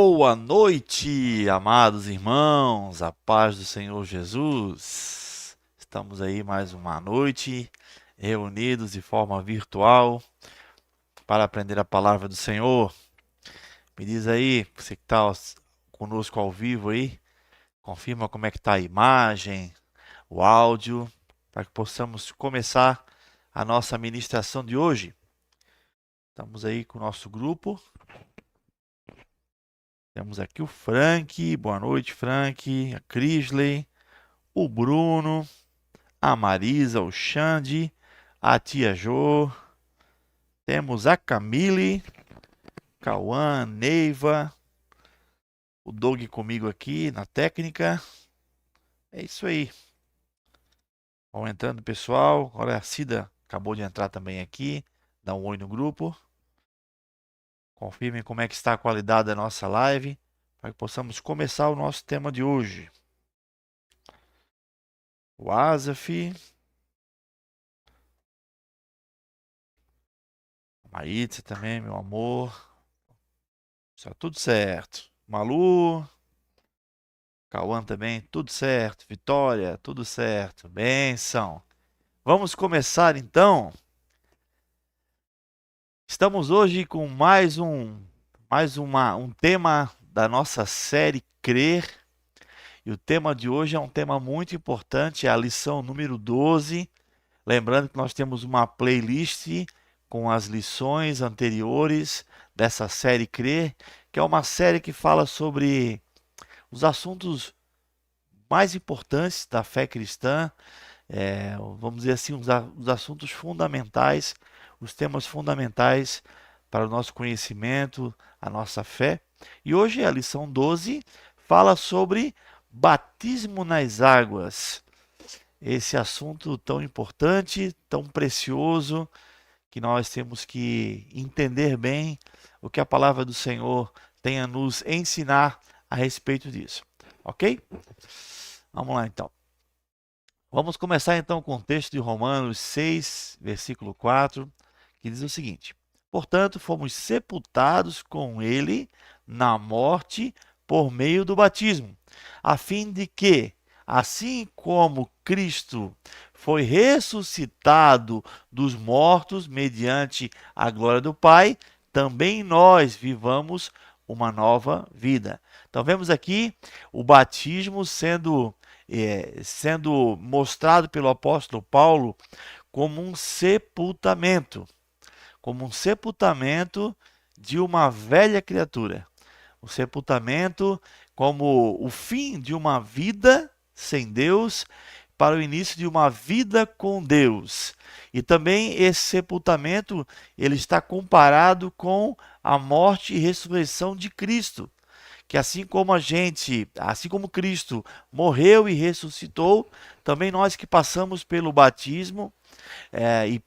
Boa noite, amados irmãos, a paz do Senhor Jesus. Estamos aí mais uma noite, reunidos de forma virtual para aprender a palavra do Senhor. Me diz aí, você que está conosco ao vivo aí, confirma como é que está a imagem, o áudio, para que possamos começar a nossa ministração de hoje. Estamos aí com o nosso grupo. Temos aqui o Frank, boa noite, Frank, a Crisley, o Bruno, a Marisa, o Xande, a tia Jo, temos a Camille, Cauã, Neiva, o Doug comigo aqui na técnica. É isso aí. Vão entrando, pessoal. Olha, a Cida acabou de entrar também aqui. Dá um oi no grupo. Confirmem como é que está a qualidade da nossa live, para que possamos começar o nosso tema de hoje. O Asaf, a Maísa também, meu amor. Está tudo certo. Malu, Cauã também, tudo certo. Vitória, tudo certo. Benção. Vamos começar então. Estamos hoje com um tema da nossa série Crer. E o tema de hoje é um tema muito importante, é a lição número 12. Lembrando que nós temos uma playlist com as lições anteriores dessa série Crer, que é uma série que fala sobre os assuntos mais importantes da fé cristã, vamos dizer assim, os assuntos fundamentais, os temas fundamentais para o nosso conhecimento, a nossa fé. E hoje a lição 12 fala sobre batismo nas águas. Esse assunto tão importante, tão precioso, que nós temos que entender bem o que a palavra do Senhor tem a nos ensinar a respeito disso. Ok? Vamos lá então. Vamos começar então com o texto de Romanos 6, versículo 4, que diz o seguinte: Portanto, fomos sepultados com ele na morte por meio do batismo, a fim de que, assim como Cristo foi ressuscitado dos mortos mediante a glória do Pai, também nós vivamos uma nova vida. Então vemos aqui o batismo sendo mostrado pelo apóstolo Paulo como um sepultamento de uma velha criatura. O sepultamento como o fim de uma vida sem Deus para o início de uma vida com Deus. E também esse sepultamento, ele está comparado com a morte e ressurreição de Cristo, que assim como Cristo morreu e ressuscitou, também nós que passamos pelo batismo e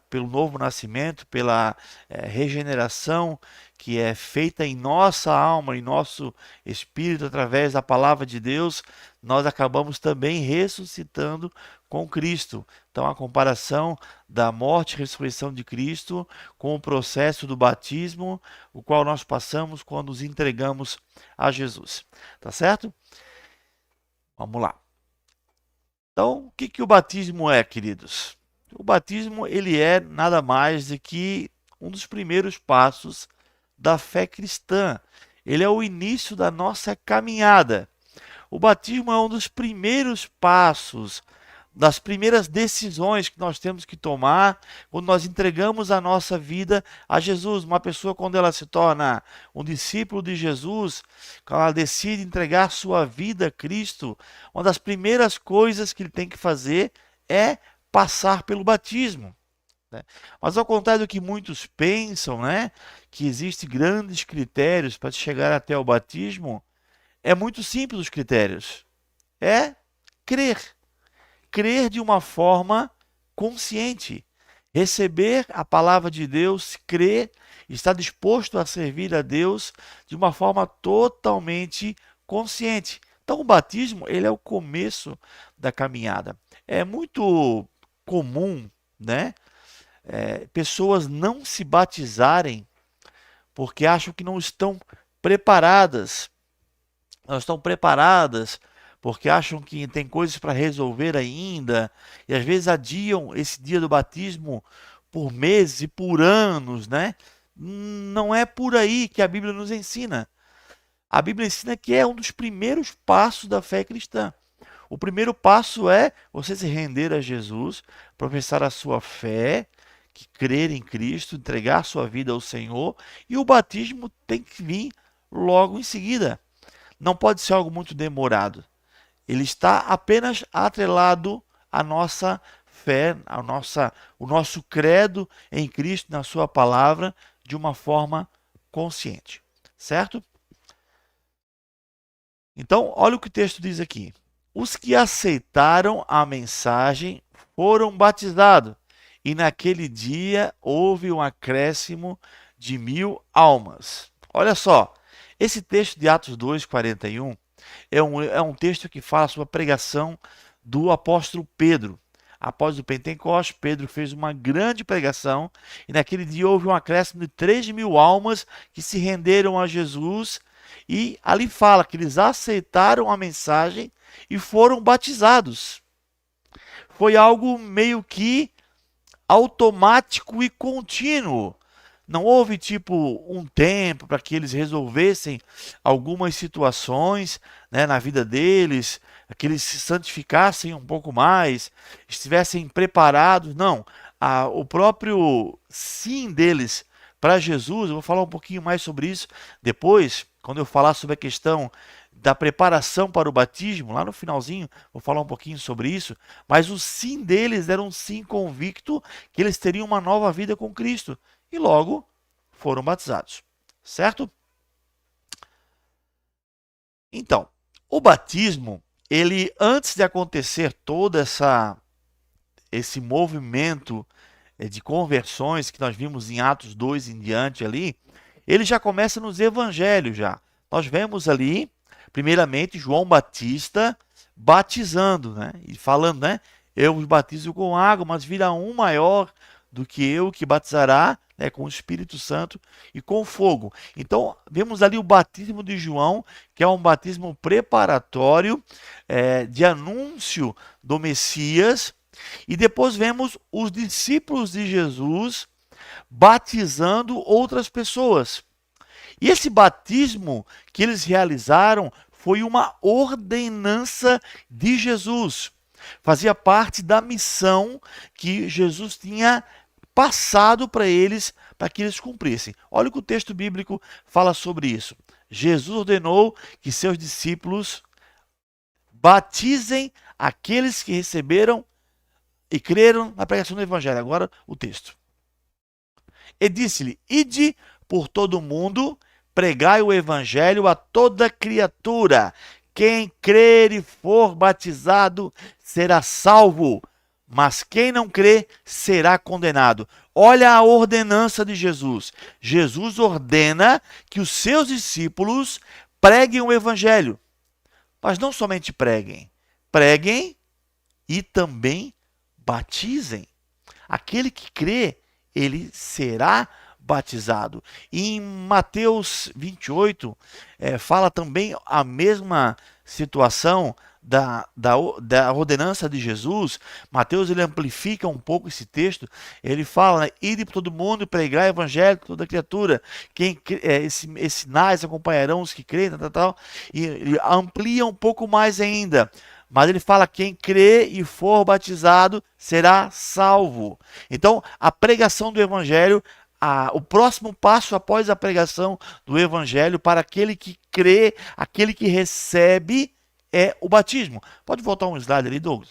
pelo novo nascimento, pela regeneração que é feita em nossa alma, em nosso espírito, através da palavra de Deus, nós acabamos também ressuscitando com Cristo. Então, a comparação da morte e ressurreição de Cristo com o processo do batismo, o qual nós passamos quando nos entregamos a Jesus. Tá certo? Vamos lá. Então, o que o batismo é, queridos? O batismo, ele é nada mais do que um dos primeiros passos da fé cristã. Ele é o início da nossa caminhada. O batismo é um dos primeiros passos, das primeiras decisões que nós temos que tomar quando nós entregamos a nossa vida a Jesus. Uma pessoa, quando ela se torna um discípulo de Jesus, quando ela decide entregar sua vida a Cristo, uma das primeiras coisas que ele tem que fazer é passar pelo batismo, né? Mas ao contrário do que muitos pensam, né, que existem grandes critérios para chegar até o batismo, é muito simples os critérios. É crer. Crer de uma forma consciente. Receber a palavra de Deus, crer, estar disposto a servir a Deus de uma forma totalmente consciente. Então o batismo, ele é o começo da caminhada. É muito comum, né, pessoas não se batizarem porque acham que não estão preparadas. Elas estão preparadas porque acham que tem coisas para resolver ainda, e às vezes adiam esse dia do batismo por meses e por anos, né? Não é por aí que a Bíblia nos ensina. A Bíblia ensina que é um dos primeiros passos da fé cristã. O primeiro passo é você se render a Jesus, professar a sua fé, que crer em Cristo, entregar sua vida ao Senhor, e o batismo tem que vir logo em seguida. Não pode ser algo muito demorado. Ele está apenas atrelado à nossa fé, o nosso credo em Cristo, na sua palavra, de uma forma consciente. Certo? Então, olha o que o texto diz aqui. Os que aceitaram a mensagem foram batizados, e naquele dia houve um acréscimo de 1000 almas. Olha só, esse texto de Atos 2:41 é um texto que fala sobre a pregação do apóstolo Pedro. Após o Pentecostes, Pedro fez uma grande pregação, e naquele dia houve um acréscimo de 3.000 almas que se renderam a Jesus, e ali fala que eles aceitaram a mensagem e foram batizados. Foi algo meio que automático e contínuo. Não houve tipo um tempo para que eles resolvessem algumas situações, né, na vida deles, que eles se santificassem um pouco mais, estivessem preparados. Não, o próprio sim deles para Jesus, eu vou falar um pouquinho mais sobre isso depois, quando eu falar sobre a questão da preparação para o batismo, lá no finalzinho, vou falar um pouquinho sobre isso, mas o sim deles era um sim convicto que eles teriam uma nova vida com Cristo. E logo foram batizados, certo? Então, o batismo, ele antes de acontecer toda esse movimento de conversões que nós vimos em Atos 2 em diante ali, ele já começa nos evangelhos já. Nós vemos ali, primeiramente, João Batista batizando, né? E falando, né? Eu os batizo com água, mas virá um maior do que eu que batizará, né, com o Espírito Santo e com fogo. Então, vemos ali o batismo de João, que é um batismo preparatório de anúncio do Messias. E depois vemos os discípulos de Jesus batizando outras pessoas. E esse batismo que eles realizaram foi uma ordenança de Jesus. Fazia parte da missão que Jesus tinha passado para eles, para que eles cumprissem. Olha o que o texto bíblico fala sobre isso. Jesus ordenou que seus discípulos batizem aqueles que receberam e creram na pregação do Evangelho. Agora o texto. E disse-lhe: ide por todo o mundo, pregai o Evangelho a toda criatura. Quem crer e for batizado será salvo, mas quem não crê será condenado. Olha a ordenança de Jesus. Jesus ordena que os seus discípulos preguem o Evangelho. Mas não somente preguem, preguem e também batizem. Aquele que crê, ele será batizado. E em Mateus 28, fala também a mesma situação da ordenança de Jesus. Mateus ele amplifica um pouco esse texto. Ele fala, né, ide por todo mundo e pregar o evangelho a toda criatura. Esses sinais acompanharão os que creem, tal. E ele amplia um pouco mais ainda. Mas ele fala, quem crê e for batizado será salvo. Então, a pregação do evangelho, o próximo passo após a pregação do evangelho para aquele que crê, aquele que recebe, é o batismo. Pode voltar um slide ali, Douglas?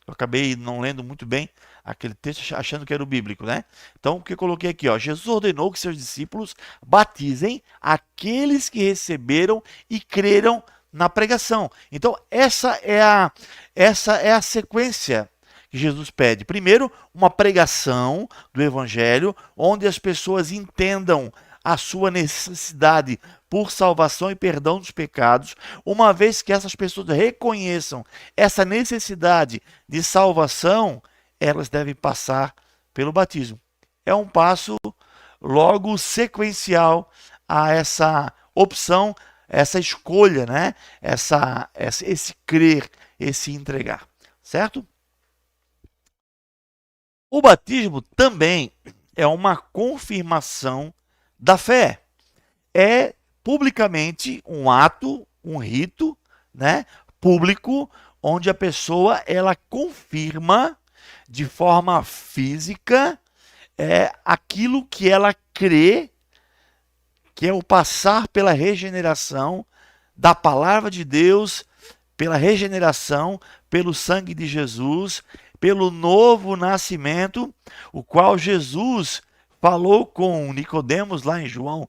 Eu acabei não lendo muito bem aquele texto, achando que era o bíblico, né? Então, o que eu coloquei aqui, ó, Jesus ordenou que seus discípulos batizem aqueles que receberam e creram na pregação. Então, essa é a sequência que Jesus pede. Primeiro, uma pregação do evangelho, onde as pessoas entendam a sua necessidade por salvação e perdão dos pecados. Uma vez que essas pessoas reconheçam essa necessidade de salvação, elas devem passar pelo batismo. É um passo logo sequencial a essa opção, essa escolha, né? Esse crer, esse entregar, certo? O batismo também é uma confirmação da fé. É publicamente um ato, um rito, né, público, onde a pessoa ela confirma de forma física aquilo que ela crê, que é o passar pela regeneração da palavra de Deus, pela regeneração, pelo sangue de Jesus, pelo novo nascimento, o qual Jesus falou com Nicodemos lá em João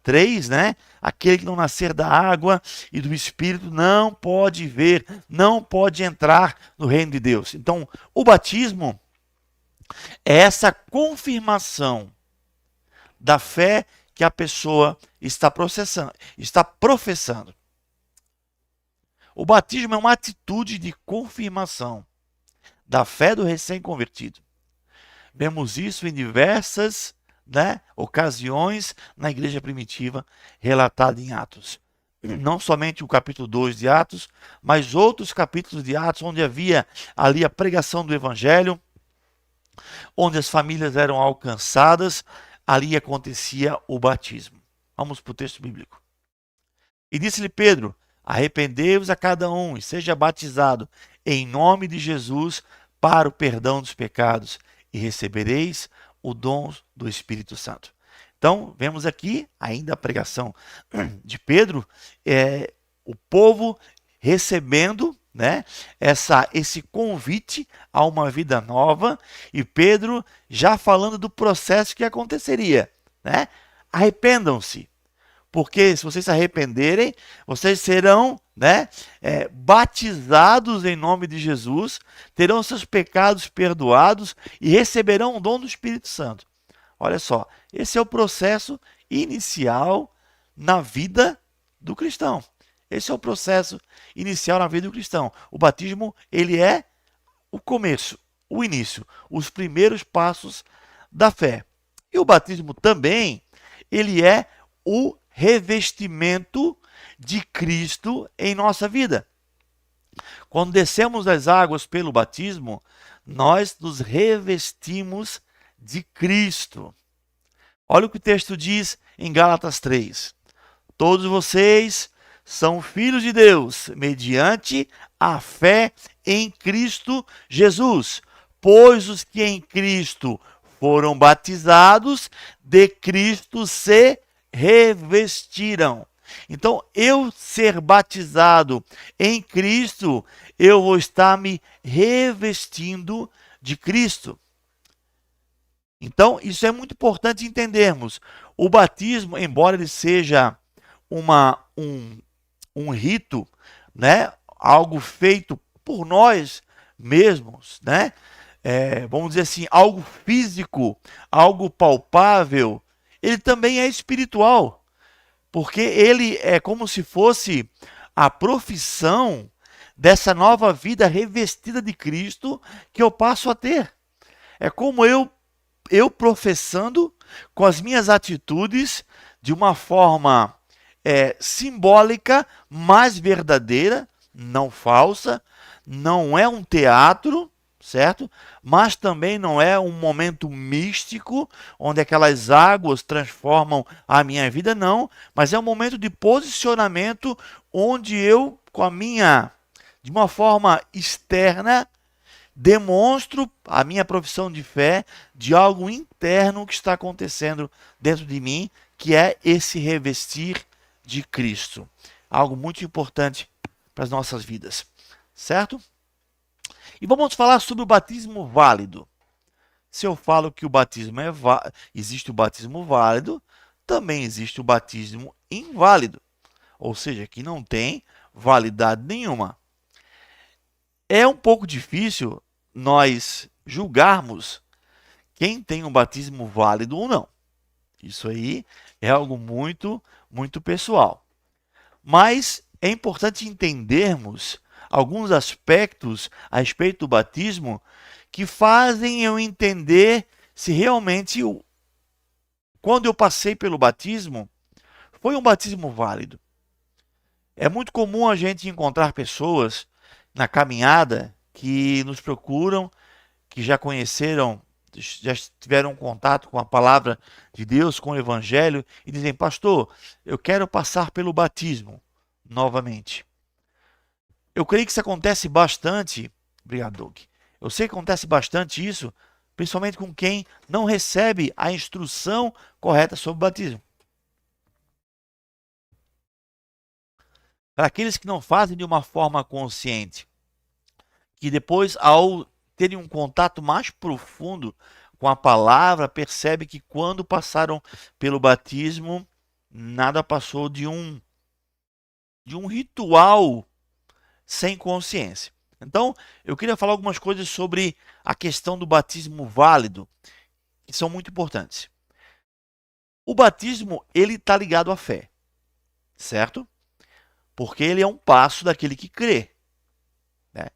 3, né? Aquele que não nascer da água e do Espírito não pode ver, não pode entrar no reino de Deus. Então, o batismo é essa confirmação da fé que a pessoa está professando. O batismo é uma atitude de confirmação da fé do recém-convertido. Vemos isso em diversas, né, ocasiões na igreja primitiva, relatada em Atos. Não somente o capítulo 2 de Atos, mas outros capítulos de Atos, onde havia ali a pregação do evangelho, onde as famílias eram alcançadas, ali acontecia o batismo. Vamos para o texto bíblico. E disse-lhe Pedro: arrependei-vos a cada um e seja batizado em nome de Jesus para o perdão dos pecados e recebereis o dom do Espírito Santo. Então, vemos aqui ainda a pregação de Pedro, o povo recebendo, né, esse convite a uma vida nova, e Pedro já falando do processo que aconteceria, né? Arrependam-se, porque se vocês se arrependerem, vocês serão, né, batizados em nome de Jesus, terão seus pecados perdoados e receberão o dom do Espírito Santo. Olha só, esse é o processo inicial na vida do cristão. Esse é o processo inicial na vida do cristão. O batismo, ele é o começo, o início, os primeiros passos da fé. E o batismo também, ele é o revestimento de Cristo em nossa vida. Quando descemos das águas pelo batismo, nós nos revestimos de Cristo. Olha o que o texto diz em Gálatas 3. Todos vocês são filhos de Deus, mediante a fé em Cristo Jesus. Pois os que em Cristo foram batizados, de Cristo se revestiram. Então, eu ser batizado em Cristo, eu vou estar me revestindo de Cristo. Então, isso é muito importante entendermos. O batismo, embora ele seja um rito, né, algo feito por nós mesmos, né, vamos dizer assim, algo físico, algo palpável, ele também é espiritual, porque ele é como se fosse a profissão dessa nova vida revestida de Cristo que eu passo a ter. É como eu professando com as minhas atitudes de uma forma simbólica, mas verdadeira, não falsa, não é um teatro, certo? Mas também não é um momento místico, onde aquelas águas transformam a minha vida, não, mas é um momento de posicionamento, onde eu, de uma forma externa, demonstro a minha profissão de fé de algo interno que está acontecendo dentro de mim, que é esse revestir de Cristo. Algo muito importante para as nossas vidas, certo? E vamos falar sobre o batismo válido. Se eu falo que o batismo existe o batismo válido, também existe o batismo inválido, ou seja, que não tem validade nenhuma. É um pouco difícil nós julgarmos quem tem um batismo válido ou não. Isso aí é algo muito, muito pessoal. Mas é importante entendermos alguns aspectos a respeito do batismo que fazem eu entender se realmente, quando eu passei pelo batismo, Foi um batismo válido. É muito comum a gente encontrar pessoas na caminhada que nos procuram, que já conheceram, já tiveram contato com a palavra de Deus, com o Evangelho, e dizem: pastor, eu quero passar pelo batismo novamente. Eu creio que isso acontece bastante. Obrigado, Doug. Eu sei que acontece bastante isso, principalmente com quem não recebe a instrução correta sobre o batismo. Para aqueles que não fazem de uma forma consciente, que depois, ao terem um contato mais profundo com a palavra, percebe que quando passaram pelo batismo, nada passou de um ritual sem consciência. Então, eu queria falar algumas coisas sobre a questão do batismo válido, que são muito importantes. O batismo, ele está ligado à fé, certo? Porque ele é um passo daquele que crê, né?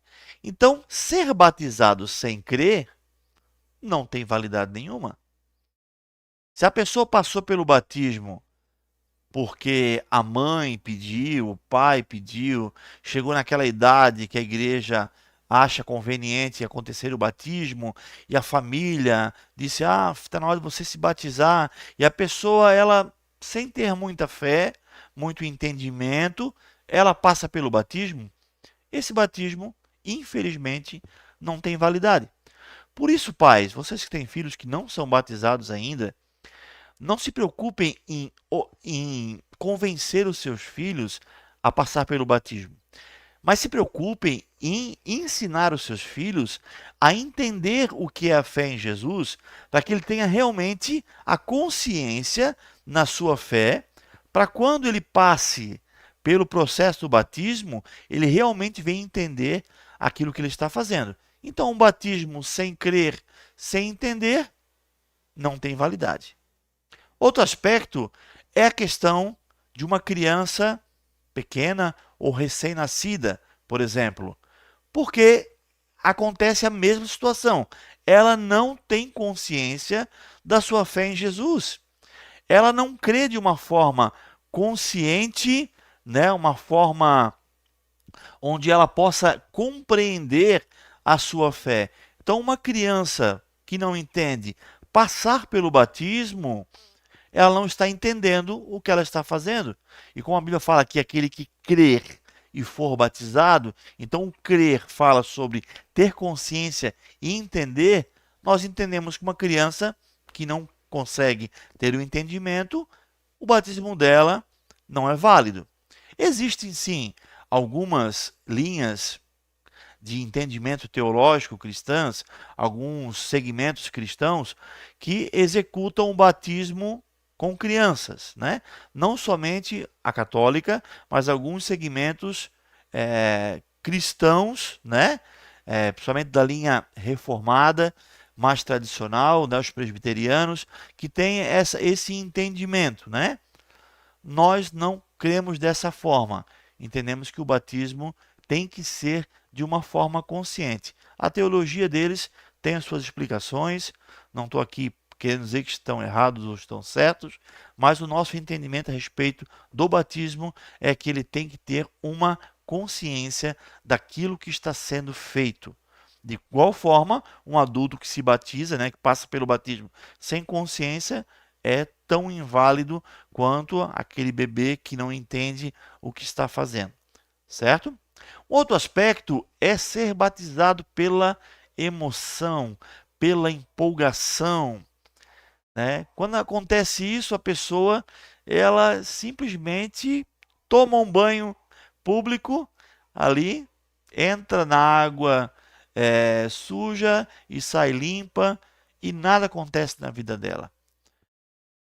Então, ser batizado sem crer não tem validade nenhuma. Se a pessoa passou pelo batismo porque a mãe pediu, o pai pediu, chegou naquela idade que a igreja acha conveniente acontecer o batismo, e a família disse: ah, está na hora de você se batizar, e a pessoa, ela, sem ter muita fé, muito entendimento, ela passa pelo batismo, esse batismo, infelizmente, não tem validade. Por isso, pais, vocês que têm filhos que não são batizados ainda, não se preocupem em convencer os seus filhos a passar pelo batismo, mas se preocupem em ensinar os seus filhos a entender o que é a fé em Jesus, para que ele tenha realmente a consciência na sua fé, para quando ele passe pelo processo do batismo, ele realmente venha entender aquilo que ele está fazendo. Então, um batismo sem crer, sem entender, não tem validade. Outro aspecto é a questão de uma criança pequena ou recém-nascida, por exemplo, porque acontece a mesma situação. Ela não tem consciência da sua fé em Jesus. Ela não crê de uma forma consciente, né, uma forma onde ela possa compreender a sua fé. Então, uma criança que não entende passar pelo batismo, ela não está entendendo o que ela está fazendo. E como a Bíblia fala que aquele que crer e for batizado, então o crer fala sobre ter consciência e entender. Nós entendemos que uma criança que não consegue ter o entendimento, o batismo dela não é válido. Existem sim algumas linhas de entendimento teológico cristãs, alguns segmentos cristãos que executam o batismo com crianças, né? Não somente a católica, mas alguns segmentos cristãos, né? Principalmente da linha reformada, mais tradicional, né? Os presbiterianos, que têm esse entendimento, né? Nós não cremos dessa forma. Entendemos que o batismo tem que ser de uma forma consciente. A teologia deles tem as suas explicações, não estou aqui querendo dizer que estão errados ou estão certos, mas o nosso entendimento a respeito do batismo é que ele tem que ter uma consciência daquilo que está sendo feito. De igual forma, um adulto que se batiza, né, que passa pelo batismo sem consciência, é tão inválido quanto aquele bebê que não entende o que está fazendo, certo? Outro aspecto é ser batizado pela emoção, pela empolgação, né? Quando acontece isso, a pessoa, ela simplesmente toma um banho público ali, entra na água suja e sai limpa, e nada acontece na vida dela,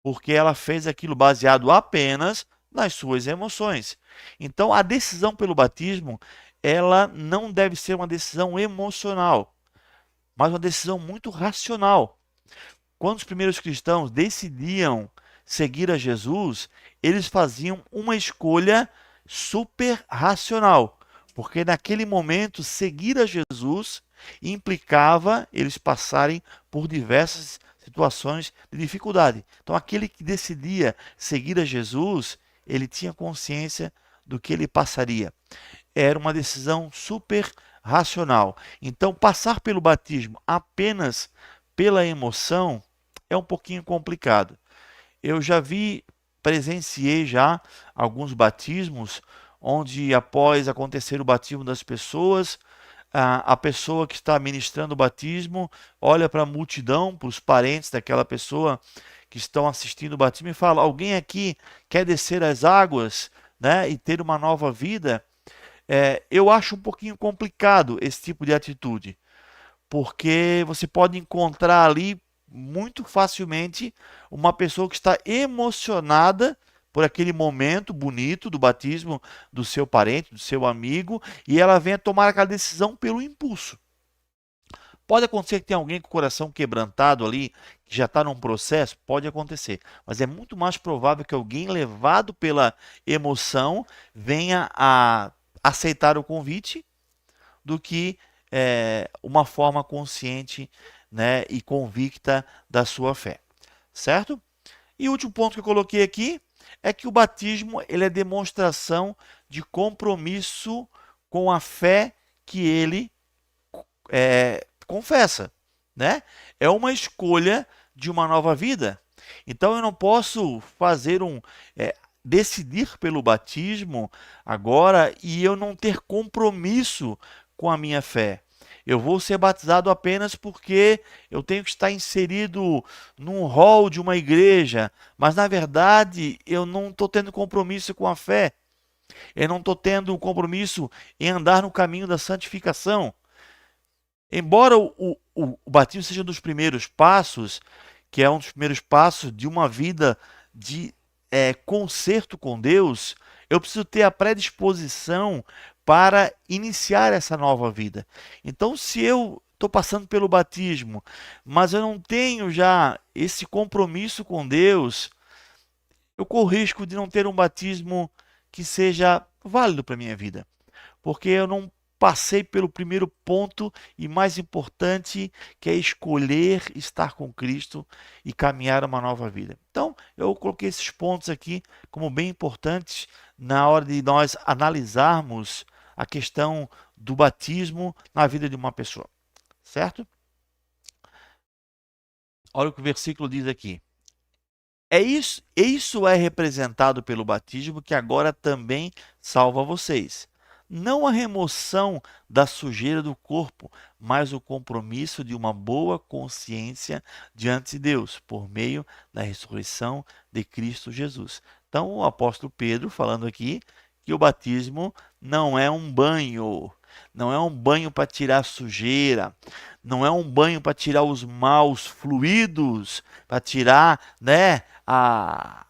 porque ela fez aquilo baseado apenas nas suas emoções. Então, a decisão pelo batismo, ela não deve ser uma decisão emocional, mas uma decisão muito racional. Quando os primeiros cristãos decidiam seguir a Jesus, eles faziam uma escolha super racional, porque naquele momento seguir a Jesus implicava eles passarem por diversas situações de dificuldade. Então, aquele que decidia seguir a Jesus, ele tinha consciência do que ele passaria. Era uma decisão super racional. Então, passar pelo batismo apenas pela emoção é um pouquinho complicado. Eu já presenciei já alguns batismos onde, após acontecer o batismo das pessoas, a pessoa que está ministrando o batismo olha para a multidão, para os parentes daquela pessoa que estão assistindo o batismo e fala: alguém aqui quer descer as águas, né, e ter uma nova vida? Eu acho um pouquinho complicado esse tipo de atitude, porque você pode encontrar ali muito facilmente uma pessoa que está emocionada por aquele momento bonito do batismo do seu parente, do seu amigo, e ela vem a tomar aquela decisão pelo impulso. Pode acontecer que tenha alguém com o coração quebrantado ali, que já está num processo, pode acontecer, mas é muito mais provável que alguém levado pela emoção venha a aceitar o convite do que uma forma consciente, né, e convicta da sua fé, certo? E o último ponto que eu coloquei aqui é que o batismo ele é demonstração de compromisso com a fé que ele confessa, né? É uma escolha de uma nova vida. Então eu não posso fazer decidir pelo batismo agora e eu não ter compromisso com a minha fé. Eu vou ser batizado apenas porque eu tenho que estar inserido num hall de uma igreja, mas na verdade eu não estou tendo compromisso com a fé. Eu não estou tendo um compromisso em andar no caminho da santificação. Embora o batismo seja um dos primeiros passos, que é um dos primeiros passos de uma vida de conserto com Deus, eu preciso ter a predisposição para iniciar essa nova vida. Então, se eu estou passando pelo batismo, mas eu não tenho já esse compromisso com Deus, eu corro risco de não ter um batismo que seja válido para a minha vida, porque eu não passei pelo primeiro ponto e mais importante, que é escolher estar com Cristo e caminhar uma nova vida. Então, eu coloquei esses pontos aqui como bem importantes na hora de nós analisarmos a questão do batismo na vida de uma pessoa, certo? Olha o que o versículo diz aqui. Isso é representado pelo batismo que agora também salva vocês. Não a remoção da sujeira do corpo, mas o compromisso de uma boa consciência diante de Deus, por meio da ressurreição de Cristo Jesus. Então, o apóstolo Pedro falando aqui que o batismo não é um banho, não é um banho para tirar a sujeira, não é um banho para tirar os maus fluidos, para tirar, né, a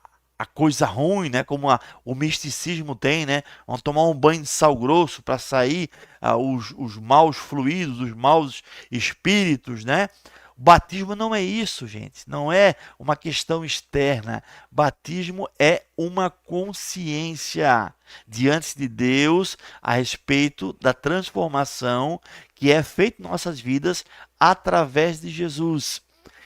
coisa ruim, né, como o misticismo tem, né, vamos tomar um banho de sal grosso para sair os maus fluidos, os maus espíritos, né? O batismo não é isso, gente, não é uma questão externa. Batismo é uma consciência diante de Deus a respeito da transformação que é feita em nossas vidas através de Jesus.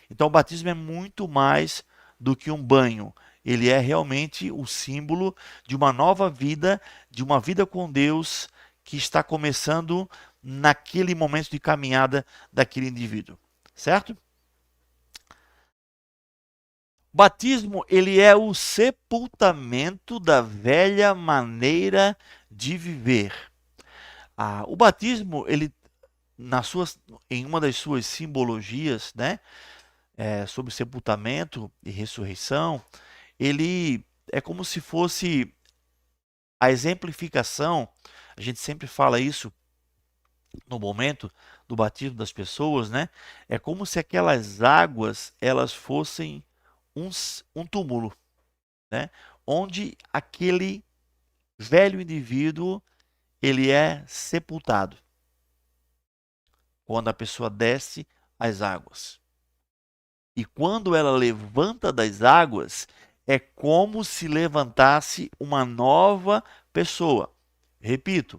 Então, o batismo é muito mais do que um banho. Ele é realmente o símbolo de uma nova vida, de uma vida com Deus que está começando naquele momento de caminhada daquele indivíduo, certo? O batismo, ele é o sepultamento da velha maneira de viver. O batismo, ele em uma das suas simbologias, né, sobre sepultamento e ressurreição, ele é como se fosse a exemplificação. A gente sempre fala isso no momento do batismo das pessoas, né? É como se aquelas águas elas fossem um túmulo, né? Onde aquele velho indivíduo ele é sepultado quando a pessoa desce as águas. E quando ela levanta das águas, é como se levantasse uma nova pessoa. Repito,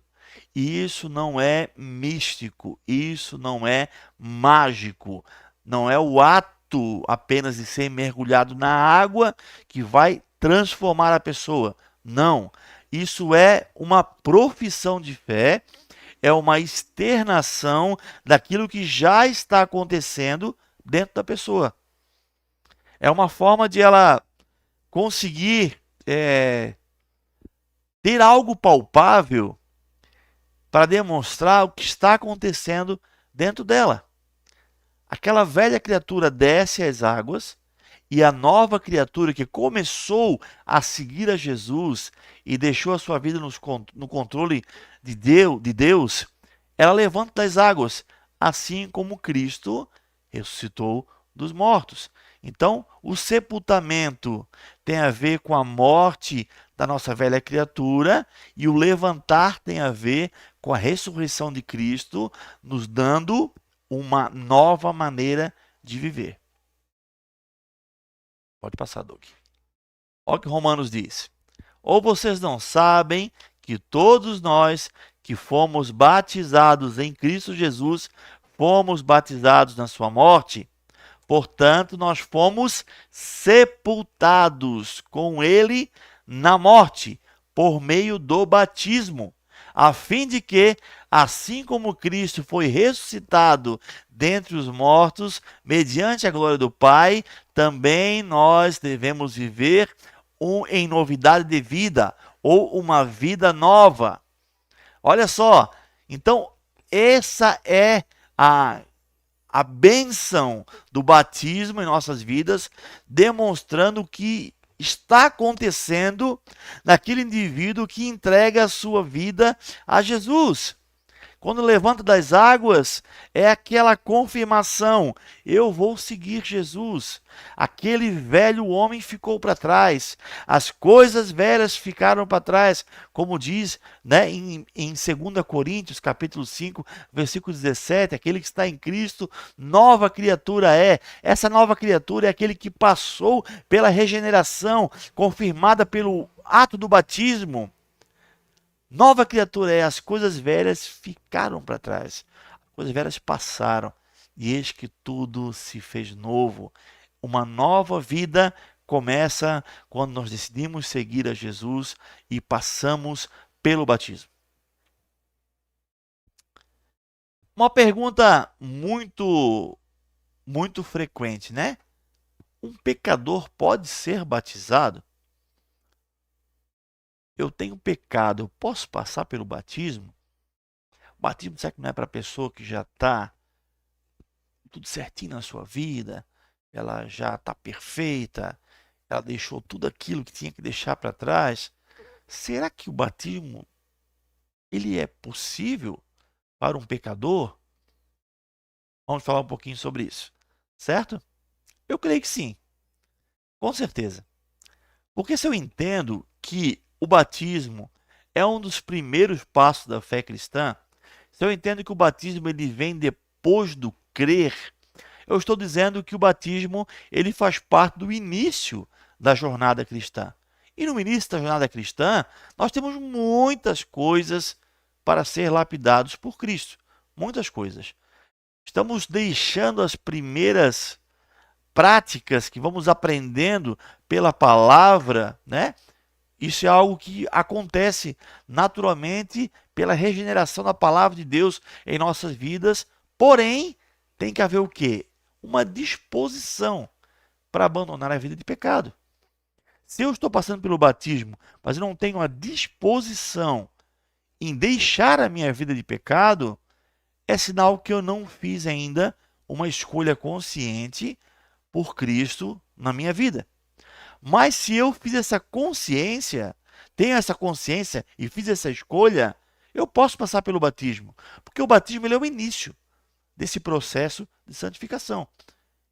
isso não é místico, isso não é mágico, não é o ato ato apenas de ser mergulhado na água que vai transformar a pessoa. Não. Isso é uma profissão de fé, é uma externação daquilo que já está acontecendo dentro da pessoa. É uma forma de ela conseguir ter algo palpável para demonstrar o que está acontecendo dentro dela. Aquela velha criatura desce às águas e a nova criatura que começou a seguir a Jesus e deixou a sua vida no controle de Deus, ela levanta das águas, assim como Cristo ressuscitou dos mortos. Então, o sepultamento tem a ver com a morte da nossa velha criatura e o levantar tem a ver com a ressurreição de Cristo, nos dando uma nova maneira de viver. Pode passar, Doug. Olha o que Romanos diz. Ou vocês não sabem que todos nós que fomos batizados em Cristo Jesus, fomos batizados na sua morte? Portanto, nós fomos sepultados com ele na morte, por meio do batismo, a fim de que, assim como Cristo foi ressuscitado dentre os mortos, mediante a glória do Pai, também nós devemos viver em novidade de vida, ou uma vida nova. Olha só, então essa é a bênção do batismo em nossas vidas, demonstrando o que está acontecendo naquele indivíduo que entrega a sua vida a Jesus. Quando levanta das águas, é aquela confirmação: eu vou seguir Jesus. Aquele velho homem ficou para trás, as coisas velhas ficaram para trás, como diz, né, em 2 Coríntios, capítulo 5, versículo 17, aquele que está em Cristo, nova criatura é. Essa nova criatura é aquele que passou pela regeneração, confirmada pelo ato do batismo. Nova criatura é, as coisas velhas ficaram para trás, as coisas velhas passaram, e eis que tudo se fez novo. Uma nova vida começa quando nós decidimos seguir a Jesus e passamos pelo batismo. Uma pergunta muito frequente, né? Um pecador pode ser batizado? Eu tenho pecado, eu posso passar pelo batismo? O batismo, será que não é para a pessoa que já está tudo certinho na sua vida, ela já está perfeita, ela deixou tudo aquilo que tinha que deixar para trás? Será que o batismo ele é possível para um pecador? Vamos falar um pouquinho sobre isso, certo? Eu creio que sim, com certeza. Porque se eu entendo que o batismo é um dos primeiros passos da fé cristã, se eu entendo que o batismo ele vem depois do crer, eu estou dizendo que o batismo ele faz parte do início da jornada cristã. E no início da jornada cristã, nós temos muitas coisas para ser lapidados por Cristo. Muitas coisas. Estamos deixando as primeiras práticas que vamos aprendendo pela palavra, né? Isso é algo que acontece naturalmente pela regeneração da palavra de Deus em nossas vidas, porém, tem que haver o quê? Uma disposição para abandonar a vida de pecado. Se eu estou passando pelo batismo, mas eu não tenho a disposição em deixar a minha vida de pecado, é sinal que eu não fiz ainda uma escolha consciente por Cristo na minha vida. Mas se eu fiz essa consciência, tenho essa consciência e fiz essa escolha, eu posso passar pelo batismo. Porque o batismo ele é o início desse processo de santificação.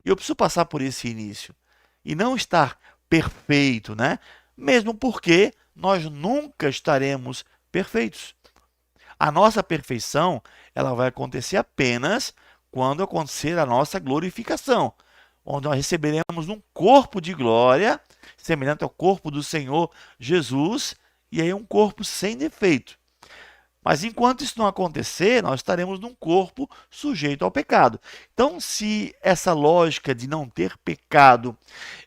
E eu preciso passar por esse início. E não estar perfeito, né? Mesmo porque nós nunca estaremos perfeitos. A nossa perfeição, ela vai acontecer apenas quando acontecer a nossa glorificação, onde nós receberemos um corpo de glória, semelhante ao corpo do Senhor Jesus, e aí um corpo sem defeito. Mas enquanto isso não acontecer, nós estaremos num corpo sujeito ao pecado. Então, se essa lógica de não ter pecado,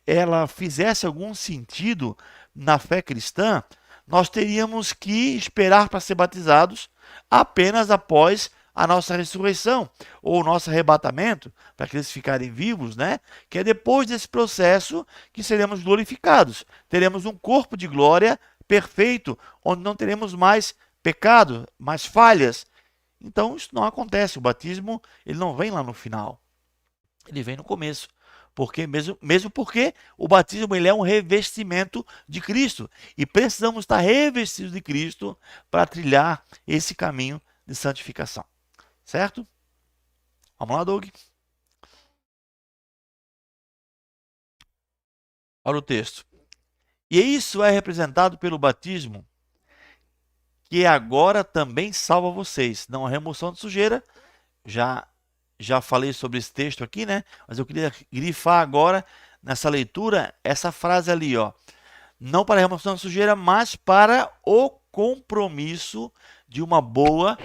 ela fizesse algum sentido na fé cristã, nós teríamos que esperar para ser batizados apenas após a nossa ressurreição ou o nosso arrebatamento, para que eles ficarem vivos, né? Que é depois desse processo que seremos glorificados. Teremos um corpo de glória perfeito, onde não teremos mais pecado, mais falhas. Então isso não acontece. O batismo, ele não vem lá no final. Ele vem no começo. Porque mesmo porque o batismo ele é um revestimento de Cristo e precisamos estar revestidos de Cristo para trilhar esse caminho de santificação. Certo? Vamos lá, Doug. Olha o texto. E isso é representado pelo batismo, que agora também salva vocês. Não a remoção de sujeira, já falei sobre esse texto aqui, né? Mas eu queria grifar agora nessa leitura essa frase ali, ó. Não para a remoção de sujeira, mas para o compromisso de uma boa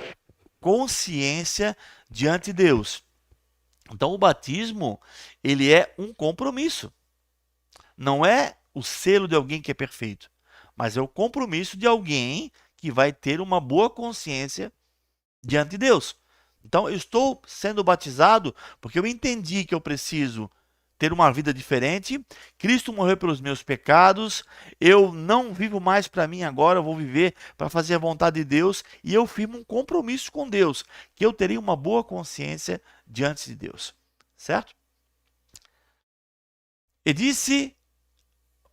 consciência diante de Deus. Então o batismo, ele é um compromisso. Não é o selo de alguém que é perfeito, mas é o compromisso de alguém que vai ter uma boa consciência diante de Deus. Então eu estou sendo batizado porque eu entendi que eu preciso ter uma vida diferente. Cristo morreu pelos meus pecados. Eu não vivo mais para mim agora, eu vou viver para fazer a vontade de Deus. E eu firmo um compromisso com Deus, que eu terei uma boa consciência diante de Deus. Certo? E disse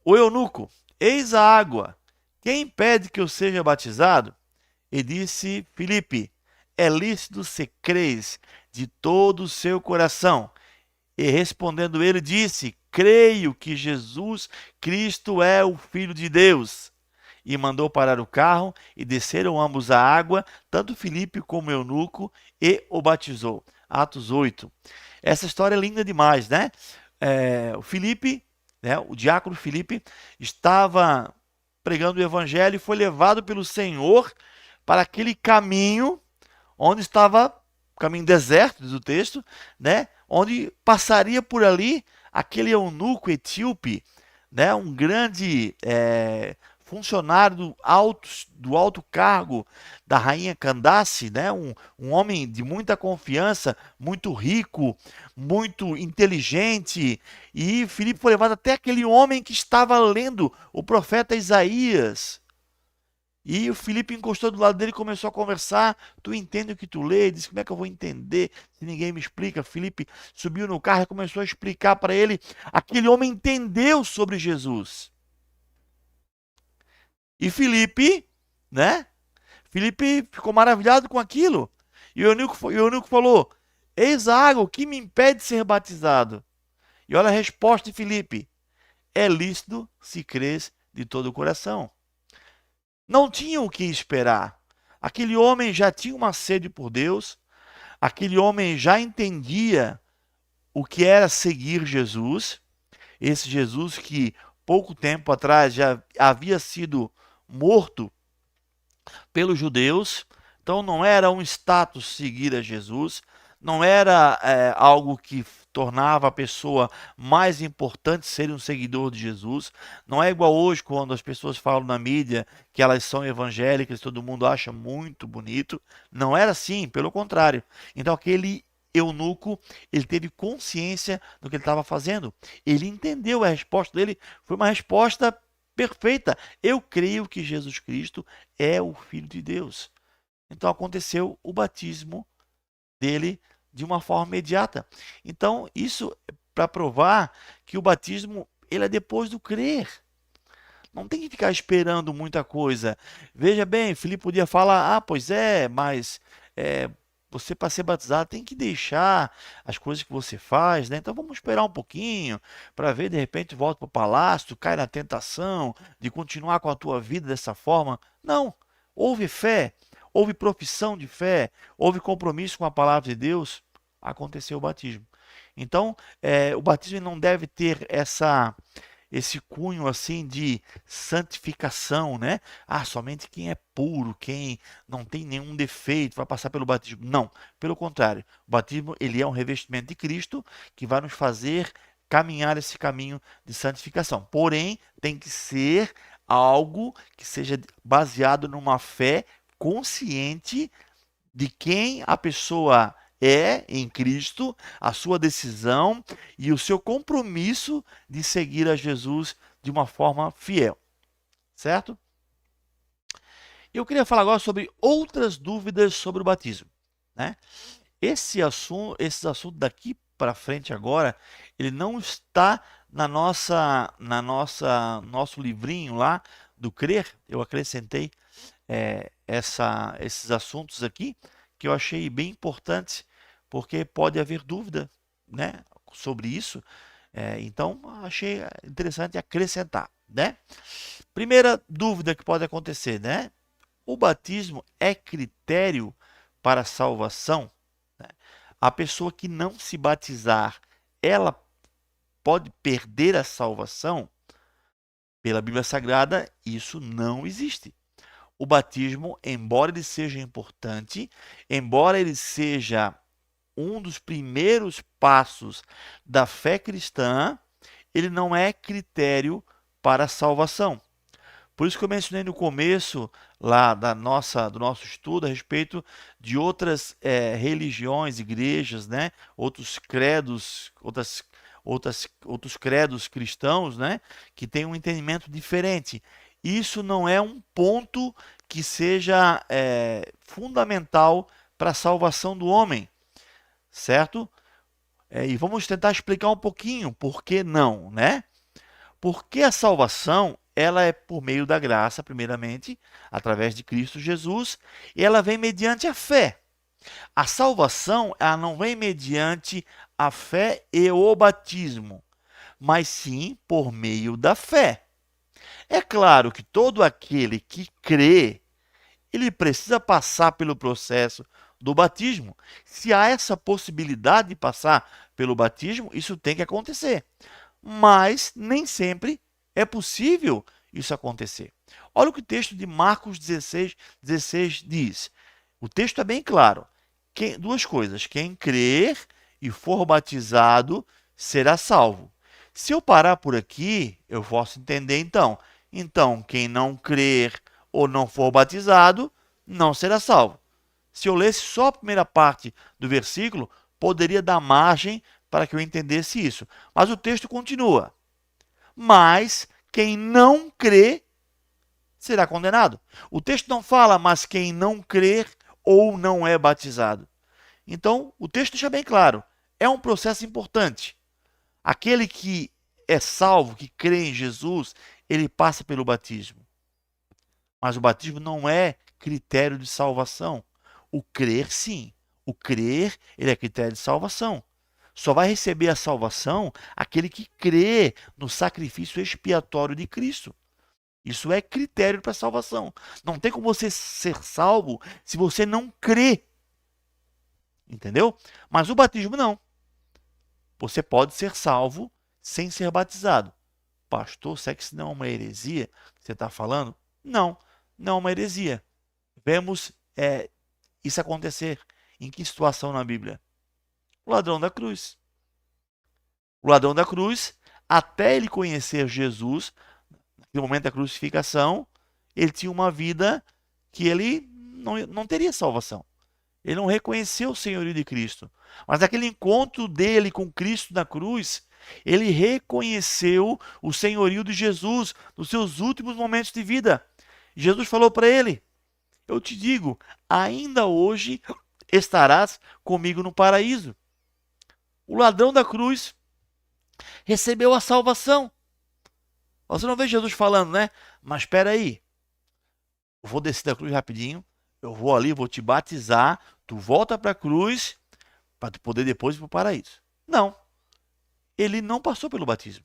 o eunuco: eis a água. Quem impede que eu seja batizado? E disse Filipe: é lícito se crês de todo o seu coração. E respondendo ele, disse: creio que Jesus Cristo é o Filho de Deus. E mandou parar o carro, e desceram ambos à água, tanto Filipe como o eunuco, e o batizou. Atos 8. Essa história é linda demais, né? O Filipe, né, o diácono Filipe, estava pregando o evangelho e foi levado pelo Senhor para aquele caminho onde estava o caminho deserto, diz o texto, né? Onde passaria por ali aquele eunuco etíope, né? Um grande funcionário do alto cargo da rainha Candace, né? Um homem de muita confiança, muito rico, muito inteligente. E Filipe foi levado até aquele homem que estava lendo o profeta Isaías. E o Filipe encostou do lado dele e começou a conversar. Tu entende o que tu lê? Ele disse: como é que eu vou entender se ninguém me explica? Filipe subiu no carro e começou a explicar para ele. Aquele homem entendeu sobre Jesus. E Filipe, né? Filipe ficou maravilhado com aquilo. E o eunuco falou: eis a água, o que me impede de ser batizado? E olha a resposta de Filipe: é lícito se crês de todo o coração. Não tinham o que esperar. Aquele homem já tinha uma sede por Deus, aquele homem já entendia o que era seguir Jesus, esse Jesus que pouco tempo atrás já havia sido morto pelos judeus. Então não era um status seguir a Jesus, não era algo que tornava a pessoa mais importante ser um seguidor de Jesus. Não é igual hoje quando as pessoas falam na mídia que elas são evangélicas, todo mundo acha muito bonito. Não era assim, pelo contrário. Então aquele eunuco, ele teve consciência do que ele estava fazendo. Ele entendeu, a resposta dele foi uma resposta perfeita. Eu creio que Jesus Cristo é o Filho de Deus. Então aconteceu o batismo dele de uma forma imediata. Então, isso para provar que o batismo ele é depois do crer. Não tem que ficar esperando muita coisa. Veja bem, Filipe podia falar: ah, pois é, mas você para ser batizado tem que deixar as coisas que você faz, né? Então vamos esperar um pouquinho para ver, de repente volta para o palácio, cai na tentação de continuar com a tua vida dessa forma. Não, houve fé, houve profissão de fé, houve compromisso com a palavra de Deus, aconteceu o batismo. Então, o batismo não deve ter esse cunho assim de santificação, né? Ah, somente quem é puro, quem não tem nenhum defeito vai passar pelo batismo. Não, pelo contrário. O batismo, ele é um revestimento de Cristo que vai nos fazer caminhar esse caminho de santificação. Porém, tem que ser algo que seja baseado numa fé consciente de quem a pessoa é em Cristo, a sua decisão e o seu compromisso de seguir a Jesus de uma forma fiel, certo? Eu queria falar agora sobre outras dúvidas sobre o batismo, né? Esses assuntos daqui para frente agora, ele não está nosso livrinho lá do Crer. Eu acrescentei esses assuntos aqui que eu achei bem importantes, porque pode haver dúvida, né, sobre isso. Então, achei interessante acrescentar, né? Primeira dúvida que pode acontecer, né? O batismo é critério para a salvação? A pessoa que não se batizar, ela pode perder a salvação? Pela Bíblia Sagrada, isso não existe. O batismo, embora ele seja importante, embora ele seja um dos primeiros passos da fé cristã, ele não é critério para a salvação. Por isso que eu mencionei no começo lá do nosso estudo a respeito de outras religiões, igrejas, né? Outros credos, outros credos cristãos, né? Que têm um entendimento diferente. Isso não é um ponto que seja fundamental para a salvação do homem, certo? E vamos tentar explicar um pouquinho por que não, né? Porque a salvação, ela é por meio da graça, primeiramente, através de Cristo Jesus, e ela vem mediante a fé. A salvação, ela não vem mediante a fé e o batismo, mas sim por meio da fé. É claro que todo aquele que crê, ele precisa passar pelo processo do batismo. Se há essa possibilidade de passar pelo batismo, isso tem que acontecer. Mas nem sempre é possível isso acontecer. Olha o que o texto de Marcos 16 diz. O texto é bem claro. Duas coisas: quem crer e for batizado será salvo. Se eu parar por aqui, eu posso entender então, quem não crer ou não for batizado, não será salvo. Se eu lesse só a primeira parte do versículo, poderia dar margem para que eu entendesse isso. Mas o texto continua. Mas quem não crê será condenado. O texto não fala, mas quem não crer ou não é batizado. Então, o texto deixa bem claro. É um processo importante. Aquele que é salvo, que crê em Jesus, ele passa pelo batismo. Mas o batismo não é critério de salvação. O crer, sim. O crer, ele é critério de salvação. Só vai receber a salvação aquele que crê no sacrifício expiatório de Cristo. Isso é critério para salvação. Não tem como você ser salvo se você não crê. Entendeu? Mas o batismo não. Você pode ser salvo sem ser batizado. Pastor, será que isso não é uma heresia que você está falando? Não, não é uma heresia. Vemos isso acontecer. Em que situação na Bíblia? O ladrão da cruz. O ladrão da cruz, até ele conhecer Jesus, no momento da crucificação, ele tinha uma vida que ele não teria salvação. Ele não reconheceu o senhorio de Cristo. Mas naquele encontro dele com Cristo na cruz, ele reconheceu o senhorio de Jesus nos seus últimos momentos de vida. Jesus falou para ele: eu te digo, ainda hoje estarás comigo no paraíso. O ladrão da cruz recebeu a salvação. Você não vê Jesus falando, né? Mas espera aí, eu vou descer da cruz rapidinho, eu vou ali, vou te batizar, tu volta para a cruz para tu poder depois ir para o paraíso. Não, ele não passou pelo batismo.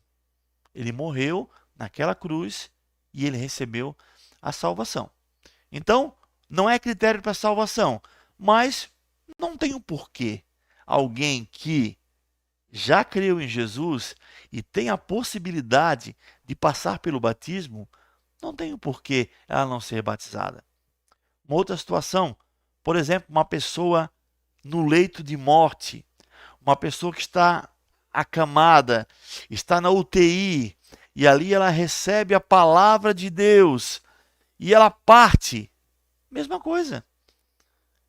Ele morreu naquela cruz e ele recebeu a salvação. Então, não é critério para salvação, mas não tem um porquê alguém que já creu em Jesus e tem a possibilidade de passar pelo batismo, não tem o porquê ela não ser batizada. Uma outra situação, por exemplo, uma pessoa no leito de morte, uma pessoa que está acamada, está na UTI, e ali ela recebe a palavra de Deus, e ela parte, mesma coisa.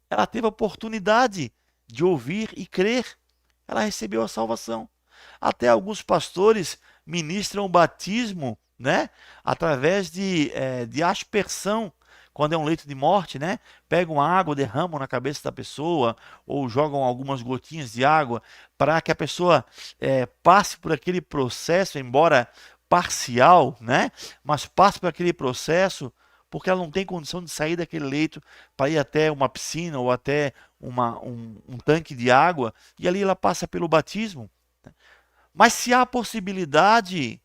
Ela teve a oportunidade de ouvir e crer, ela recebeu a salvação. Até alguns pastores ministram o batismo, né, através de aspersão, quando é um leito de morte, né? Pegam água, derramam na cabeça da pessoa, ou jogam algumas gotinhas de água, para que a pessoa passe por aquele processo, embora parcial, né? Mas passe por aquele processo, porque ela não tem condição de sair daquele leito para ir até uma piscina ou até um tanque de água, e ali ela passa pelo batismo. Mas se há possibilidade,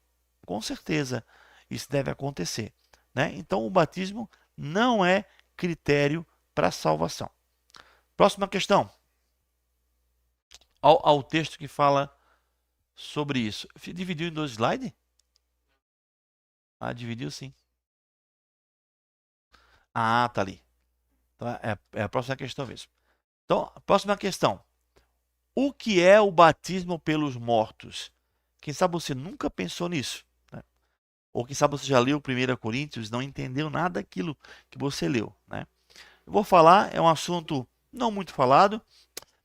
com certeza isso deve acontecer, né? Então o batismo não é critério para salvação. Próxima questão. Ao texto que fala sobre isso. Dividiu em 2 slides? Ah, dividiu sim. Ah, tá ali. Então, é a próxima questão mesmo. Então, a próxima questão. O que é o batismo pelos mortos? Quem sabe você nunca pensou nisso, né? Ou quem sabe você já leu 1 Coríntios e não entendeu nada daquilo que você leu, né? Eu vou falar, é um assunto não muito falado,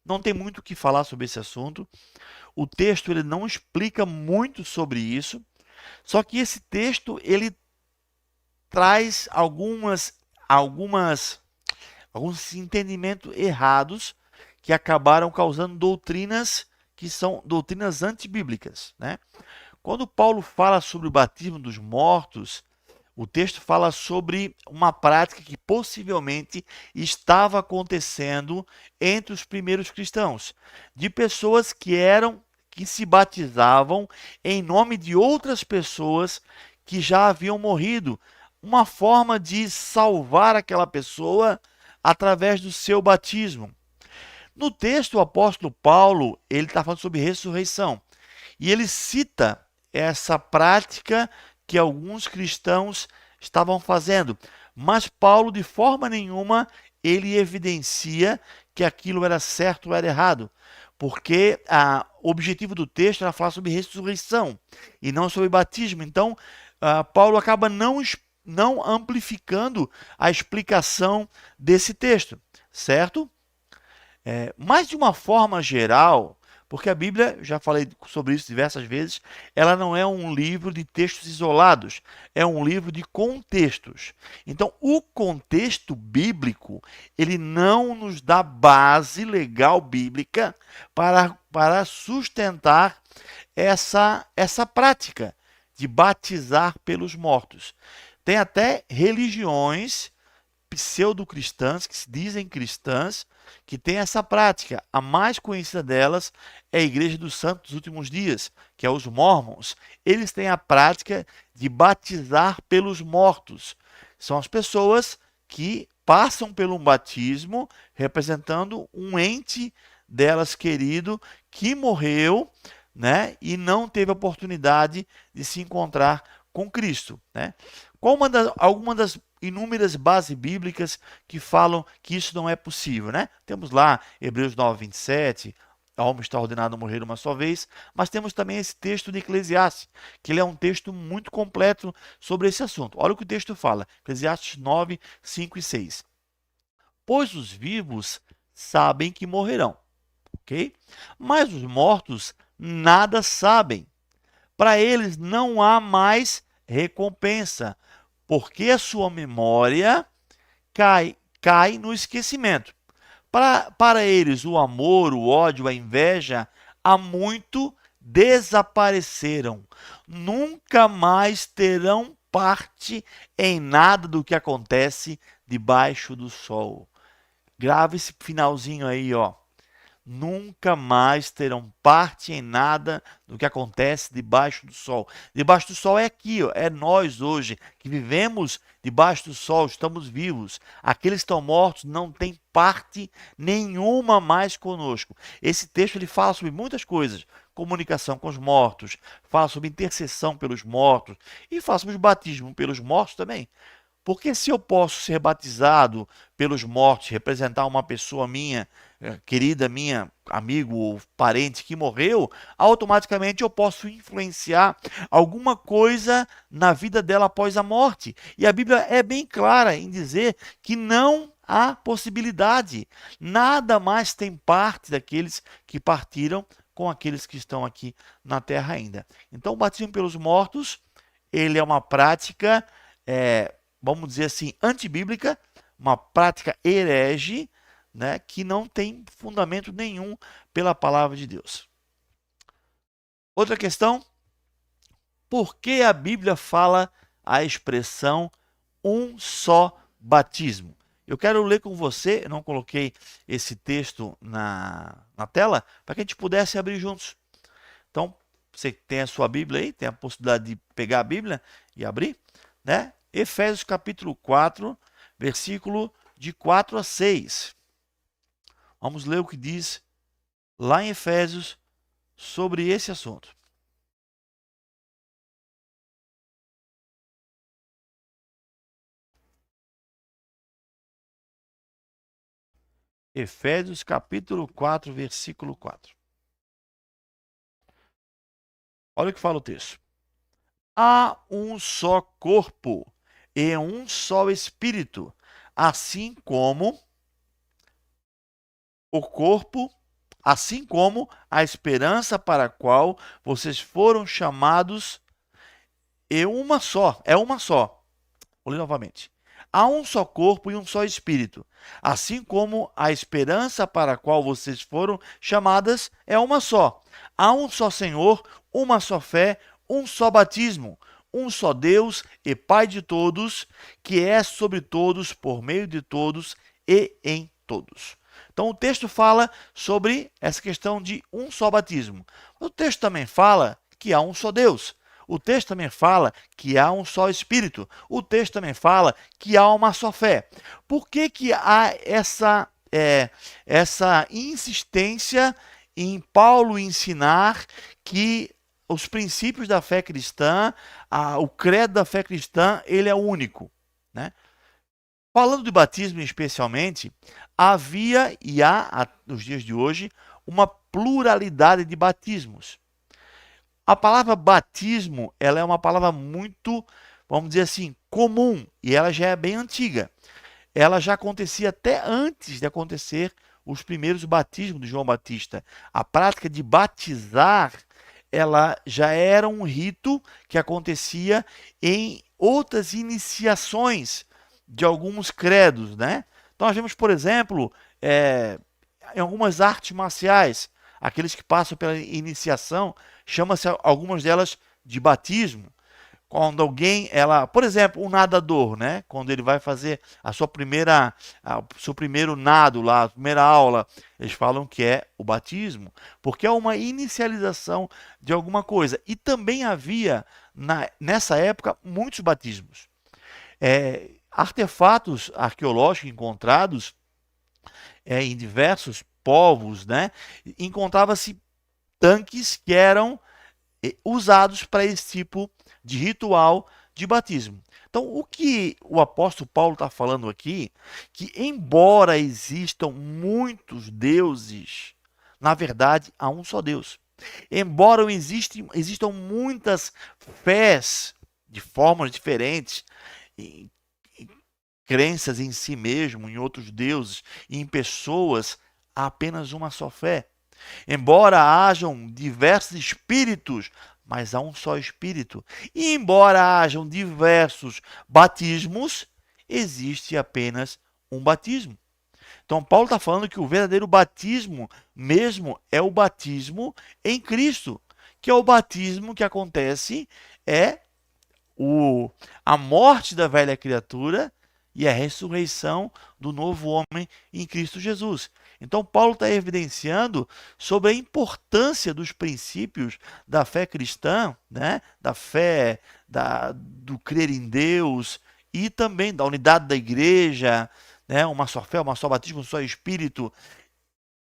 não tem muito o que falar sobre esse assunto. O texto ele não explica muito sobre isso, só que esse texto ele traz alguns entendimentos errados que acabaram causando doutrinas que são doutrinas antibíblicas, né? Quando Paulo fala sobre o batismo dos mortos, o texto fala sobre uma prática que possivelmente estava acontecendo entre os primeiros cristãos, de pessoas que se batizavam em nome de outras pessoas que já haviam morrido, uma forma de salvar aquela pessoa através do seu batismo. No texto, o apóstolo Paulo, ele está falando sobre ressurreição, e ele cita essa prática que alguns cristãos estavam fazendo. Mas Paulo, de forma nenhuma, ele evidencia que aquilo era certo ou era errado. Porque o objetivo do texto era falar sobre ressurreição e não sobre batismo. Então, Paulo acaba não amplificando a explicação desse texto, certo? Mas de uma forma geral, porque a Bíblia, já falei sobre isso diversas vezes, ela não é um livro de textos isolados, é um livro de contextos. Então, o contexto bíblico, ele não nos dá base legal bíblica para sustentar essa prática de batizar pelos mortos. Tem até religiões pseudo-cristãs, que se dizem cristãs, que têm essa prática. A mais conhecida delas é a Igreja dos Santos dos Últimos Dias, que é os Mormons. Eles têm a prática de batizar pelos mortos. São as pessoas que passam pelo batismo representando um ente delas querido que morreu, né, e não teve a oportunidade de se encontrar com Cristo, né? Alguma das inúmeras bases bíblicas que falam que isso não é possível, né? Temos lá Hebreus 9, 27, a alma está ordenada a morrer uma só vez, mas temos também esse texto de Eclesiastes, que ele é um texto muito completo sobre esse assunto. Olha o que o texto fala, Eclesiastes 9, 5 e 6. Pois os vivos sabem que morrerão, ok? Mas os mortos nada sabem. Para eles não há mais recompensa, porque a sua memória cai no esquecimento. Para eles, o amor, o ódio, a inveja, há muito desapareceram. Nunca mais terão parte em nada do que acontece debaixo do sol. Grava esse finalzinho aí, ó. nunca mais terão parte em nada do que acontece debaixo do sol. Debaixo do sol é aqui, ó, é nós hoje que vivemos debaixo do sol, estamos vivos. Aqueles que estão mortos não têm parte nenhuma mais conosco. Esse texto ele fala sobre muitas coisas. Comunicação com os mortos, fala sobre intercessão pelos mortos e fala sobre o batismo pelos mortos também. Porque se eu posso ser batizado pelos mortos, representar uma pessoa minha, querida minha, amigo ou parente que morreu, automaticamente eu posso influenciar alguma coisa na vida dela após a morte. E a Bíblia é bem clara em dizer que não há possibilidade. Nada mais tem parte daqueles que partiram com aqueles que estão aqui na terra ainda. Então, o batismo pelos mortos, ele é uma prática vamos dizer assim, antibíblica, uma prática herege, né, que não tem fundamento nenhum pela palavra de Deus. Outra questão, por que a Bíblia fala a expressão um só batismo? Eu quero ler com você, eu não coloquei esse texto na tela, para que a gente pudesse abrir juntos. Então, você tem a sua Bíblia aí, tem a possibilidade de pegar a Bíblia e abrir, né? Efésios capítulo 4, versículo de 4 a 6. Vamos ler o que diz lá em Efésios sobre esse assunto. Efésios capítulo 4, versículo 4. Olha o que fala o texto. Há um só corpo e um só espírito, assim como o corpo, assim como a esperança para a qual vocês foram chamados é uma só. Vou ler novamente. Há um só corpo e um só espírito, assim como a esperança para a qual vocês foram chamadas é uma só. Há um só Senhor, uma só fé, um só batismo, um só Deus e Pai de todos, que é sobre todos, por meio de todos e em todos. Então o texto fala sobre essa questão de um só batismo. O texto também fala que há um só Deus. O texto também fala que há um só Espírito. O texto também fala que há uma só fé. Por que há essa insistência em Paulo ensinar que os princípios da fé cristã, o credo da fé cristã, ele é único, né? Falando de batismo especialmente, havia e há, nos dias de hoje, uma pluralidade de batismos. A palavra batismo, ela é uma palavra muito, vamos dizer assim, comum, e ela já é bem antiga. Ela já acontecia até antes de acontecer os primeiros batismos de João Batista. A prática de batizar, ela já era um rito que acontecia em outras iniciações de alguns credos, né? Então nós vemos, por exemplo, em algumas artes marciais, aqueles que passam pela iniciação, chama-se algumas delas de batismo. Quando alguém, por exemplo, um nadador, né? Quando ele vai fazer seu primeiro nado lá, a primeira aula, eles falam que é o batismo, porque é uma inicialização de alguma coisa. E também havia, nessa época, muitos batismos. Artefatos arqueológicos encontrados em diversos povos, né? Encontrava-se tanques que eram usados para esse tipo de ritual de batismo. Então, o que o apóstolo Paulo está falando aqui, que embora existam muitos deuses, na verdade há um só Deus. Embora existam muitas fés de formas diferentes, crenças em si mesmo, em outros deuses, em pessoas, há apenas uma só fé. Embora hajam diversos espíritos, mas há um só espírito. E embora hajam diversos batismos, existe apenas um batismo. Então Paulo está falando que o verdadeiro batismo mesmo é o batismo em Cristo, que é o batismo que acontece a morte da velha criatura e a ressurreição do novo homem em Cristo Jesus. Então, Paulo está evidenciando sobre a importância dos princípios da fé cristã, né? Da fé, do crer em Deus e também da unidade da igreja, né? Uma só fé, uma só batismo, um só Espírito,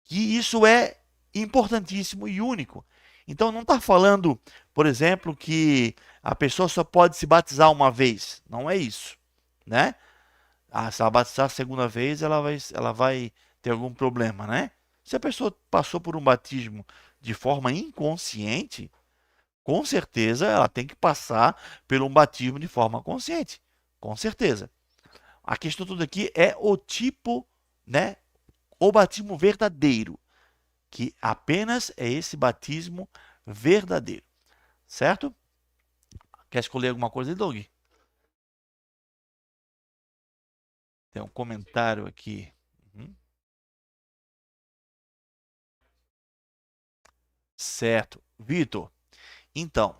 que isso é importantíssimo e único. Então, não está falando, por exemplo, que a pessoa só pode se batizar uma vez. Não é isso, né? Se ela batizar a segunda vez, ela vai ter algum problema, né? Se a pessoa passou por um batismo de forma inconsciente, com certeza ela tem que passar por um batismo de forma consciente. Com certeza. A questão toda aqui é o tipo, né? O batismo verdadeiro, que apenas é esse batismo verdadeiro. Certo? Quer escolher alguma coisa aí, Doug? Tem um comentário aqui. Uhum. Certo. Vitor, então,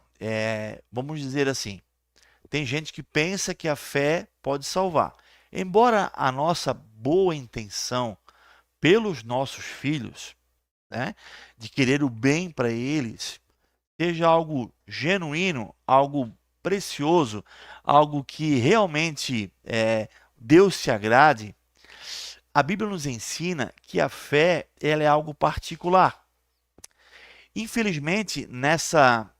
vamos dizer assim, tem gente que pensa que a fé pode salvar. Embora a nossa boa intenção pelos nossos filhos, né, de querer o bem para eles, seja algo genuíno, algo precioso, algo que realmente Deus se agrade, a Bíblia nos ensina que a fé ela é algo particular. Infelizmente, nessa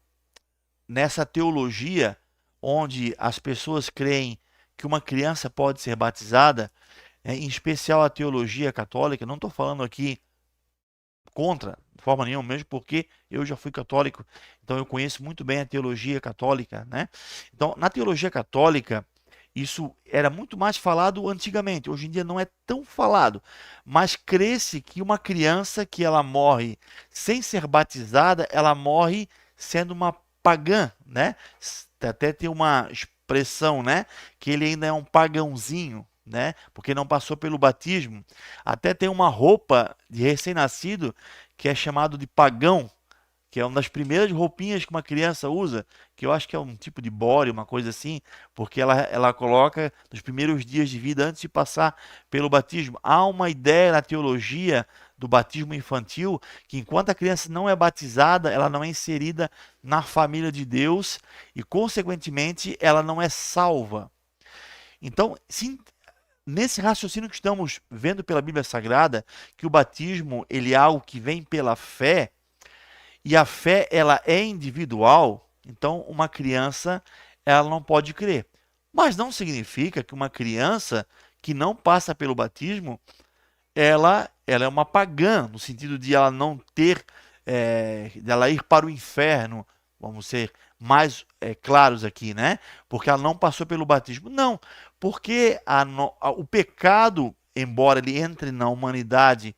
teologia onde as pessoas creem que uma criança pode ser batizada, em especial a teologia católica, não estou falando aqui contra, de forma nenhuma, mesmo porque eu já fui católico, então eu conheço muito bem a teologia católica, né? Então, na teologia católica, isso era muito mais falado antigamente, hoje em dia não é tão falado, mas crê-se que uma criança que ela morre sem ser batizada, ela morre sendo uma pagã, né? Até tem uma expressão, né, que ele ainda é um pagãozinho, né? Porque não passou pelo batismo. Até tem uma roupa de recém-nascido que é chamado de pagão, que é uma das primeiras roupinhas que uma criança usa, que eu acho que é um tipo de body, uma coisa assim, porque ela coloca nos primeiros dias de vida antes de passar pelo batismo. Há uma ideia na teologia do batismo infantil que enquanto a criança não é batizada, ela não é inserida na família de Deus e, consequentemente, ela não é salva. Então, se nesse raciocínio que estamos vendo pela Bíblia Sagrada, que o batismo ele é algo que vem pela fé, e a fé ela é individual, então uma criança ela não pode crer. Mas não significa que uma criança que não passa pelo batismo, ela é uma pagã, no sentido de ela não ter, dela ir para o inferno, vamos ser mais claros aqui, né? Porque ela não passou pelo batismo. Não, porque o pecado, embora ele entre na humanidade,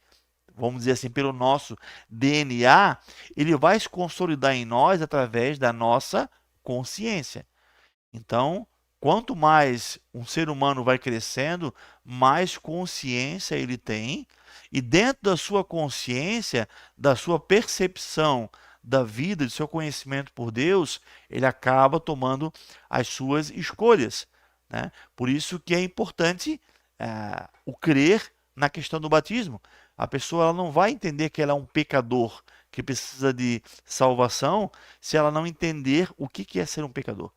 vamos dizer assim, pelo nosso DNA, ele vai se consolidar em nós através da nossa consciência. Então, quanto mais um ser humano vai crescendo, mais consciência ele tem, e dentro da sua consciência, da sua percepção da vida, do seu conhecimento por Deus, ele acaba tomando as suas escolhas, né? Por isso que é importante o crer na questão do batismo. A pessoa ela não vai entender que ela é um pecador que precisa de salvação se ela não entender o que é ser um pecador.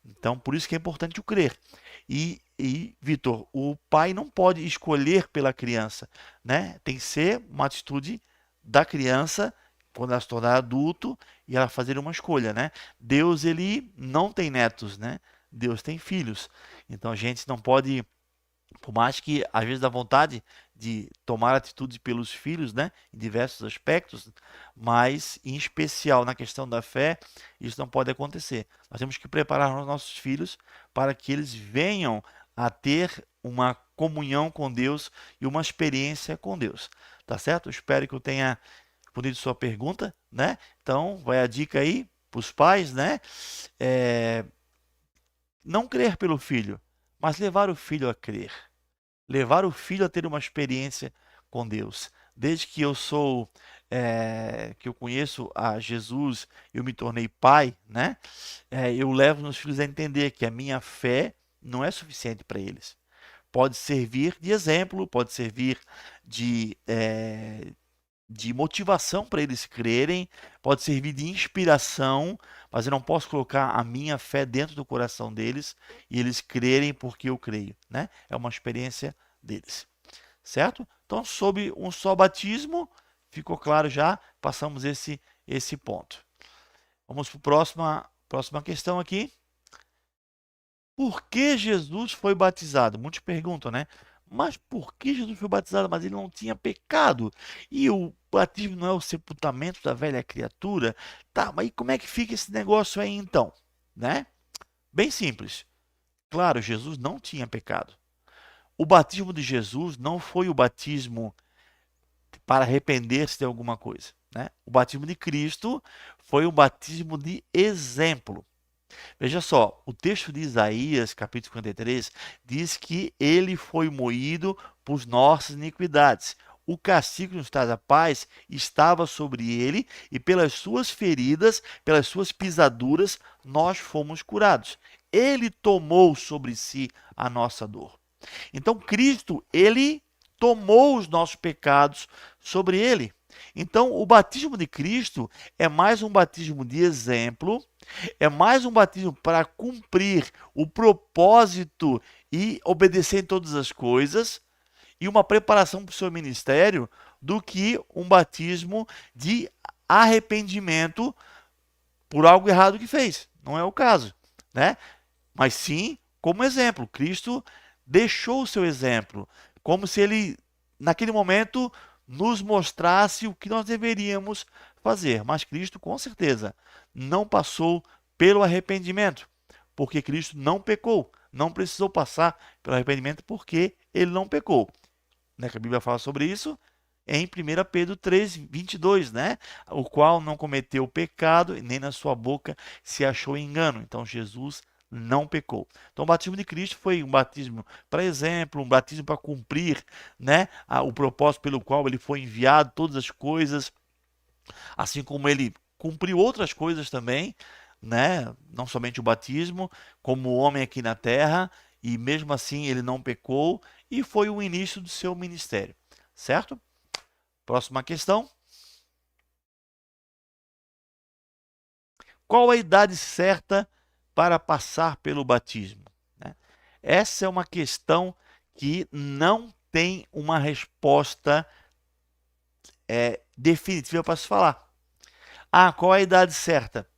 Então, por isso que é importante o crer. Vitor, o pai não pode escolher pela criança, né? Tem que ser uma atitude da criança quando ela se tornar adulto e ela fazer uma escolha, né? Deus, ele não tem netos, né? Deus tem filhos. Então, a gente não pode, por mais que às vezes dá vontade de tomar atitude pelos filhos, né, em diversos aspectos, mas em especial na questão da fé, isso não pode acontecer. Nós temos que preparar os nossos filhos para que eles venham a ter uma comunhão com Deus e uma experiência com Deus. Tá certo? Eu espero que eu tenha respondido sua pergunta, né? Então, vai a dica aí para os pais, né? É, não crer pelo filho, mas levar o filho a crer, levar o filho a ter uma experiência com Deus. Desde que que eu conheço a Jesus, eu me tornei pai, né? Eu levo meus filhos a entender que a minha fé não é suficiente para eles. pode servir de exemplo, pode servir de, de motivação para eles crerem, pode servir de inspiração, mas eu não posso colocar a minha fé dentro do coração deles e eles crerem porque eu creio, né? É uma experiência deles, certo? Então, sobre um só batismo, ficou claro já, passamos esse ponto. Vamos para a próxima questão aqui. Por que Jesus foi batizado? Muitos perguntam, né? Mas por que Jesus foi batizado? Mas ele não tinha pecado. E o batismo não é o sepultamento da velha criatura? Tá, mas e como é que fica esse negócio aí então? Né? Bem simples. Claro, Jesus não tinha pecado. O batismo de Jesus não foi o batismo para arrepender-se de alguma coisa, né? O batismo de Cristo foi um batismo de exemplo. Veja só, o texto de Isaías, capítulo 53, diz que ele foi moído por nossas iniquidades. O castigo que nos traz a paz estava sobre ele, e pelas suas feridas, pelas suas pisaduras, nós fomos curados. Ele tomou sobre si a nossa dor. Então, Cristo, ele tomou os nossos pecados sobre ele. Então, o batismo de Cristo é mais um batismo de exemplo, é mais um batismo para cumprir o propósito e obedecer em todas as coisas, e uma preparação para o seu ministério, do que um batismo de arrependimento por algo errado que fez. Não é o caso, né? Mas sim, como exemplo, Cristo deixou o seu exemplo, como se ele, naquele momento, nos mostrasse o que nós deveríamos fazer. Mas Cristo, com certeza, não passou pelo arrependimento, porque Cristo não pecou, não precisou passar pelo arrependimento porque ele não pecou. Né, que a Bíblia fala sobre isso em 1 Pedro 3, 22, né? O qual não cometeu pecado, nem na sua boca se achou engano. Então, Jesus não pecou. Então, o batismo de Cristo foi um batismo para exemplo, um batismo para cumprir, né, o propósito pelo qual ele foi enviado, todas as coisas, assim como ele cumpriu outras coisas também, né? Não somente o batismo, como o homem aqui na terra, e mesmo assim ele não pecou, e foi o início do seu ministério, certo? Próxima questão. Qual a idade certa para passar pelo batismo? Né? Essa é uma questão que não tem uma resposta definitiva para se falar. Ah, qual a idade certa?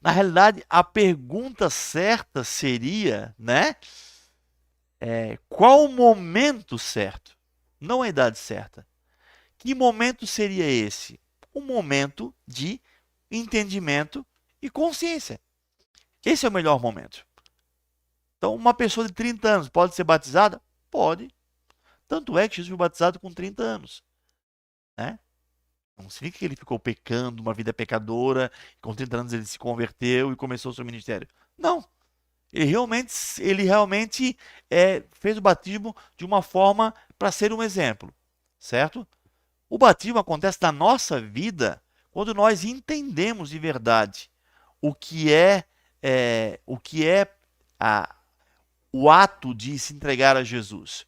Na realidade, a pergunta certa seria, né? Qual o momento certo? Não a idade certa. Que momento seria esse? Um momento de entendimento e consciência. Esse é o melhor momento. Então, uma pessoa de 30 anos pode ser batizada? Pode. Tanto é que Jesus foi batizado com 30 anos. Né? Não significa que ele ficou pecando, uma vida pecadora, com 30 anos ele se converteu e começou o seu ministério. Não. Ele realmente fez o batismo de uma forma para ser um exemplo. Certo? O batismo acontece na nossa vida quando nós entendemos de verdade o que é, o ato de se entregar a Jesus.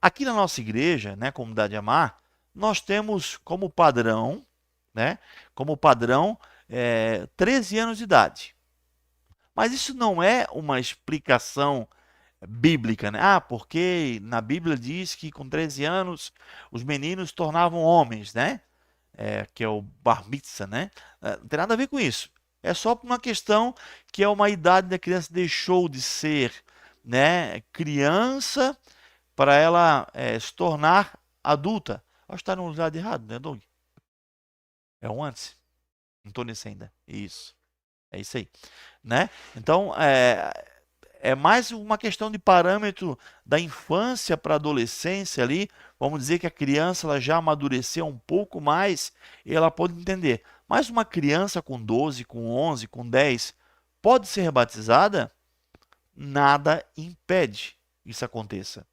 Aqui na nossa igreja, né, Comunidade Amar, nós temos como padrão, né, 13 anos de idade. Mas isso não é uma explicação bíblica, né? Ah, porque na Bíblia diz que com 13 anos os meninos se tornavam homens, né? Que é o bar mitzvah, né? Não tem nada a ver com isso. É só por uma questão que é uma idade da criança deixou de ser, né, criança para ela se tornar adulta. Acho que está no lugar errado, né, Doug? É um antes. Não estou nesse ainda. Isso. É isso aí. Né? Então, é mais uma questão de parâmetro da infância para a adolescência ali. Vamos dizer que a criança ela já amadureceu um pouco mais e ela pode entender. Mas uma criança com 12, com 11, com 10 pode ser batizada? Nada impede isso aconteça.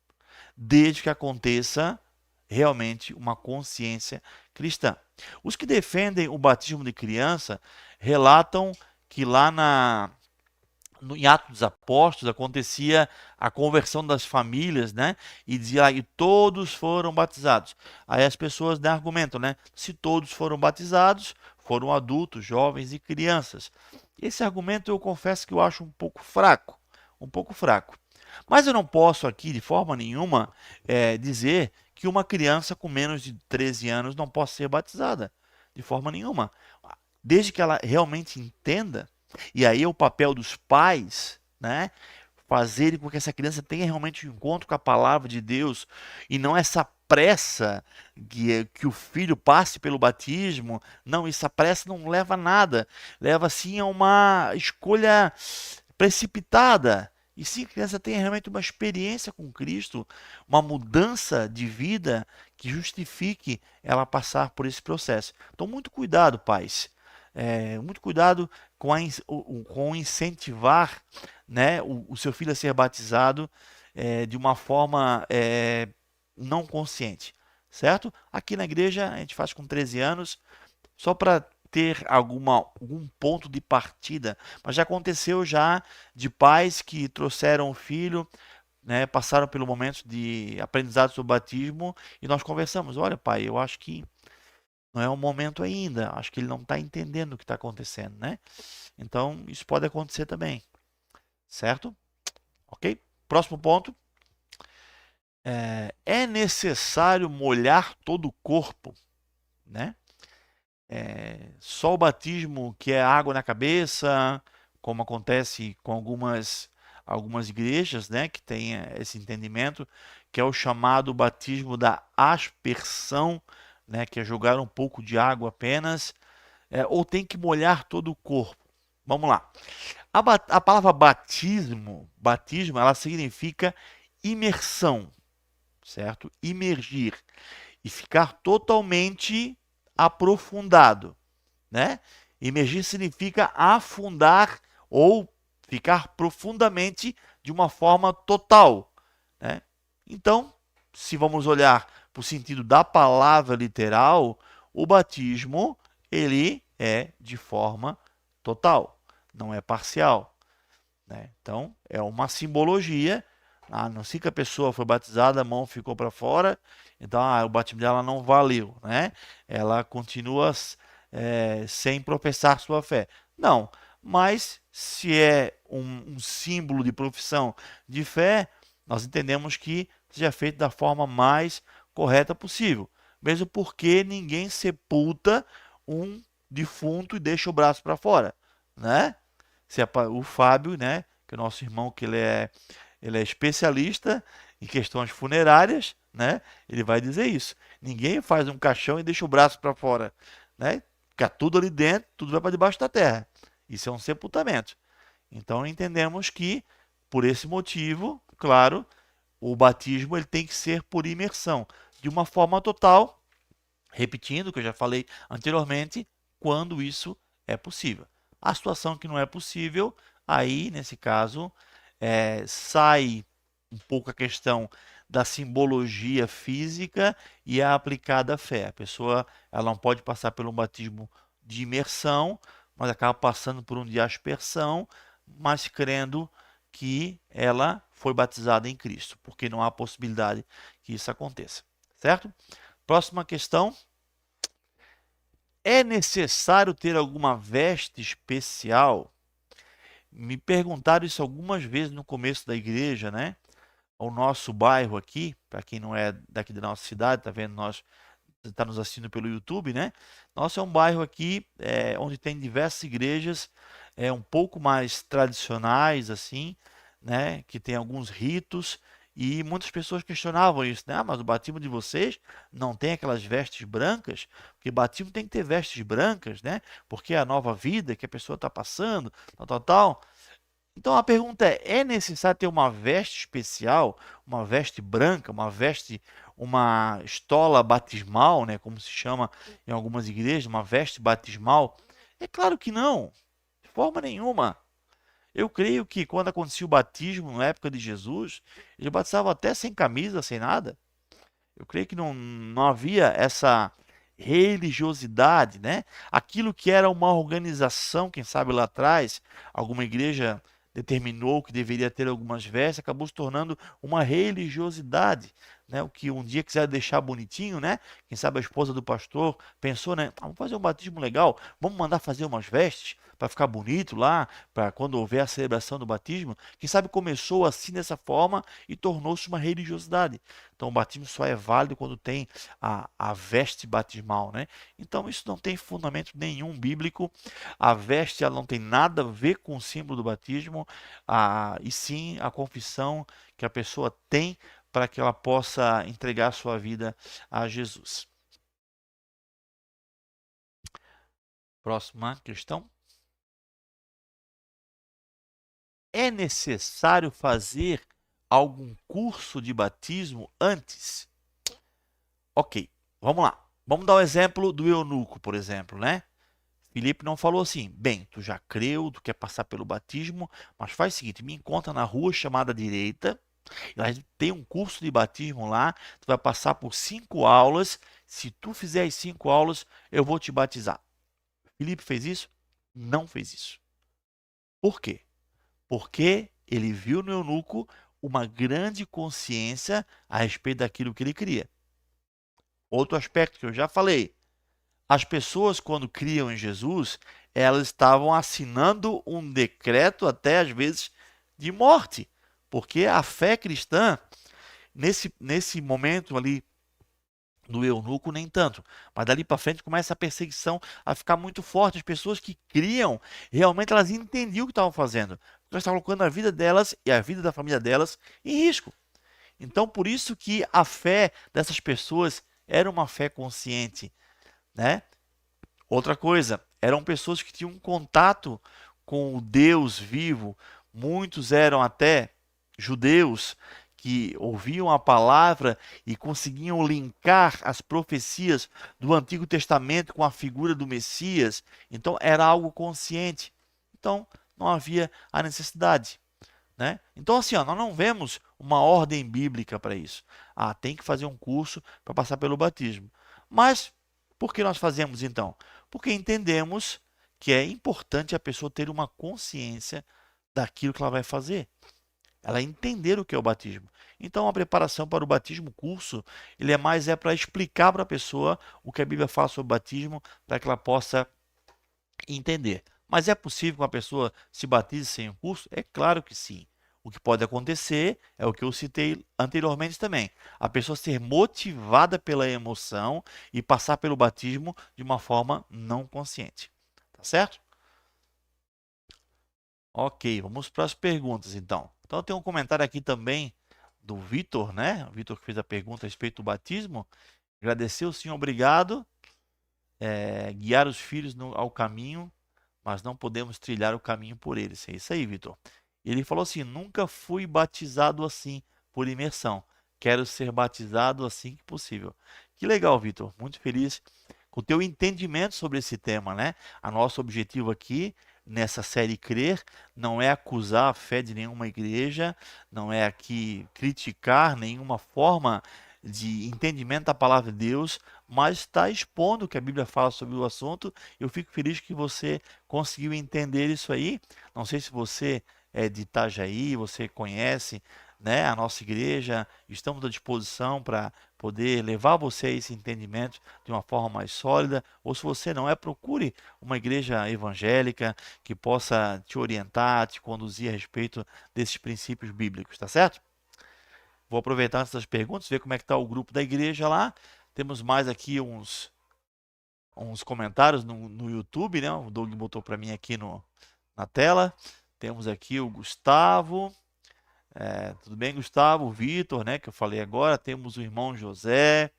Desde que aconteça realmente uma consciência cristã. Os que defendem o batismo de criança relatam que lá em Atos dos Apóstolos acontecia a conversão das famílias, né? E dizia, e todos foram batizados. Aí as pessoas, né, argumentam, né? Se todos foram batizados, foram adultos, jovens e crianças. Esse argumento eu confesso que eu acho um pouco fraco, um pouco fraco. Mas eu não posso aqui, de forma nenhuma, dizer que uma criança com menos de 13 anos não possa ser batizada. De forma nenhuma. Desde que ela realmente entenda, e aí é o papel dos pais, né? Fazerem com que essa criança tenha realmente um encontro com a palavra de Deus e não essa pressa que o filho passe pelo batismo. Não, essa pressa não leva a nada. Leva sim a uma escolha precipitada. E sim, a criança tenha realmente uma experiência com Cristo, uma mudança de vida que justifique ela passar por esse processo. Então, muito cuidado, pais. Muito cuidado com, com incentivar, né, o seu filho a ser batizado de uma forma não consciente, certo? Aqui na igreja a gente faz com 13 anos, só para ter algum ponto de partida, mas já aconteceu já de pais que trouxeram o filho, né, passaram pelo momento de aprendizado sobre o batismo e nós conversamos. Olha, pai, eu acho que não é o momento ainda. Acho que ele não está entendendo o que está acontecendo, né? Então, isso pode acontecer também, certo? Ok? Próximo ponto. É necessário molhar todo o corpo, né? Só o batismo que é água na cabeça, como acontece com algumas igrejas, né, que tem esse entendimento, que é o chamado batismo da aspersão, né, que é jogar um pouco de água apenas, ou tem que molhar todo o corpo. Vamos lá. A palavra batismo, ela significa imersão, certo? Imergir e ficar totalmente aprofundado, né? Imergir significa afundar ou ficar profundamente de uma forma total, né? Então, se vamos olhar para o sentido da palavra literal, o batismo ele é de forma total, não é parcial, né? Então, é uma simbologia. Não sei que a pessoa foi batizada, a mão ficou para fora, então o batismo dela não valeu, né? Ela continua sem professar sua fé. Não, mas se é um símbolo de profissão de fé, nós entendemos que seja feito da forma mais correta possível. Mesmo porque ninguém sepulta um defunto e deixa o braço para fora, né? Se é o Fábio, né, que é o nosso irmão, que ele é especialista em questões funerárias, né? Ele vai dizer isso. Ninguém faz um caixão e deixa o braço para fora, né? Fica tudo ali dentro, tudo vai para debaixo da terra. Isso é um sepultamento. Então entendemos que por esse motivo, claro, o batismo ele tem que ser por imersão, de uma forma total, repetindo o que eu já falei anteriormente, quando isso é possível. A situação que não é possível, aí, nesse caso, sai um pouco a questão da simbologia física e é aplicada à fé. A pessoa ela não pode passar por um batismo de imersão, mas acaba passando por um de aspersão, mas crendo que ela foi batizada em Cristo, porque não há possibilidade que isso aconteça. Certo? Próxima questão. É necessário ter alguma veste especial? Me perguntaram isso algumas vezes no começo da igreja, né? O nosso bairro aqui, para quem não é daqui da nossa cidade, tá vendo nós, está nos assistindo pelo YouTube, né? Nosso é um bairro aqui onde tem diversas igrejas, um pouco mais tradicionais, assim, né? Que tem alguns ritos e muitas pessoas questionavam isso, né? Mas o batismo de vocês não tem aquelas vestes brancas? Porque batismo tem que ter vestes brancas, né? Porque é a nova vida que a pessoa está passando, tal, tal, tal. Então a pergunta é necessário ter uma veste especial, uma veste branca, uma estola batismal, né, como se chama em algumas igrejas, uma veste batismal? É claro que não, de forma nenhuma. Eu creio que quando acontecia o batismo na época de Jesus, ele batizava até sem camisa, sem nada. Eu creio que não havia essa religiosidade, né? Aquilo que era uma organização, quem sabe lá atrás, alguma igreja determinou que deveria ter algumas vestes, acabou se tornando uma religiosidade, né? O que um dia quiser deixar bonitinho, né? Quem sabe a esposa do pastor pensou, né? Vamos fazer um batismo legal, vamos mandar fazer umas vestes para ficar bonito lá, para quando houver a celebração do batismo. Quem sabe começou assim dessa forma e tornou-se uma religiosidade. Então o batismo só é válido quando tem a veste batismal, né? Então isso não tem fundamento nenhum bíblico. A veste ela não tem nada a ver com o símbolo do batismo, e sim a confissão que a pessoa tem para que ela possa entregar sua vida a Jesus. Próxima questão. É necessário fazer algum curso de batismo antes? Ok, vamos lá. Vamos dar o exemplo do eunuco, por exemplo, né? Filipe não falou assim, bem, tu já creu, tu quer passar pelo batismo, mas faz o seguinte, me encontra na rua chamada direita, a gente tem um curso de batismo lá, tu vai passar por 5 aulas, se tu fizer as 5 aulas, eu vou te batizar. Filipe fez isso? Não fez isso. Por quê? Porque ele viu no eunuco uma grande consciência a respeito daquilo que ele queria. Outro aspecto que eu já falei, as pessoas, quando criam em Jesus, elas estavam assinando um decreto, até às vezes, de morte. Porque a fé cristã, nesse momento ali do eunuco, nem tanto. Mas dali para frente começa a perseguição a ficar muito forte. As pessoas que criam, realmente elas entendiam o que estavam fazendo. Elas estavam colocando a vida delas e a vida da família delas em risco. Então, por isso que a fé dessas pessoas era uma fé consciente, né? Outra coisa, eram pessoas que tinham um contato com o Deus vivo. Muitos eram até judeus que ouviam a palavra e conseguiam linkar as profecias do Antigo Testamento com a figura do Messias. Então era algo consciente. Então não havia a necessidade, né? Então assim, ó, nós não vemos uma ordem bíblica para isso. Ah, tem que fazer um curso para passar pelo batismo. Mas por que nós fazemos então? Porque entendemos que é importante a pessoa ter uma consciência daquilo que ela vai fazer. Ela entender o que é o batismo. Então, a preparação para o batismo, o curso, ele é mais para explicar para a pessoa o que a Bíblia fala sobre o batismo, para que ela possa entender. Mas é possível que uma pessoa se batize sem um curso? É claro que sim. O que pode acontecer é o que eu citei anteriormente também. A pessoa ser motivada pela emoção e passar pelo batismo de uma forma não consciente. Tá certo? Ok, vamos para as perguntas então. Então tem um comentário aqui também do Vitor, né? O Vitor que fez a pergunta a respeito do batismo. Agradecer o Senhor, obrigado. Guiar os filhos ao caminho, mas não podemos trilhar o caminho por eles. É isso aí, Vitor. Ele falou assim: nunca fui batizado assim, por imersão. Quero ser batizado assim que possível. Que legal, Vitor. Muito feliz com o teu entendimento sobre esse tema, né? A nosso objetivo aqui nessa série Crer não é acusar a fé de nenhuma igreja, não é aqui criticar nenhuma forma de entendimento da palavra de Deus, mas está expondo o que a Bíblia fala sobre o assunto. Eu fico feliz que você conseguiu entender isso aí. Não sei se você é de Itajaí, você conhece, né, a nossa igreja. Estamos à disposição para poder levar você a esse entendimento de uma forma mais sólida. Ou se você não é, procure uma igreja evangélica que possa te orientar, te conduzir a respeito desses princípios bíblicos, tá certo? Vou aproveitar essas perguntas, ver como é que está o grupo da igreja lá. Temos mais aqui uns comentários no YouTube, né? O Doug botou para mim aqui na tela. Temos aqui o Gustavo. Tudo bem, Gustavo? O Vitor, né? Que eu falei agora. Temos o irmão José.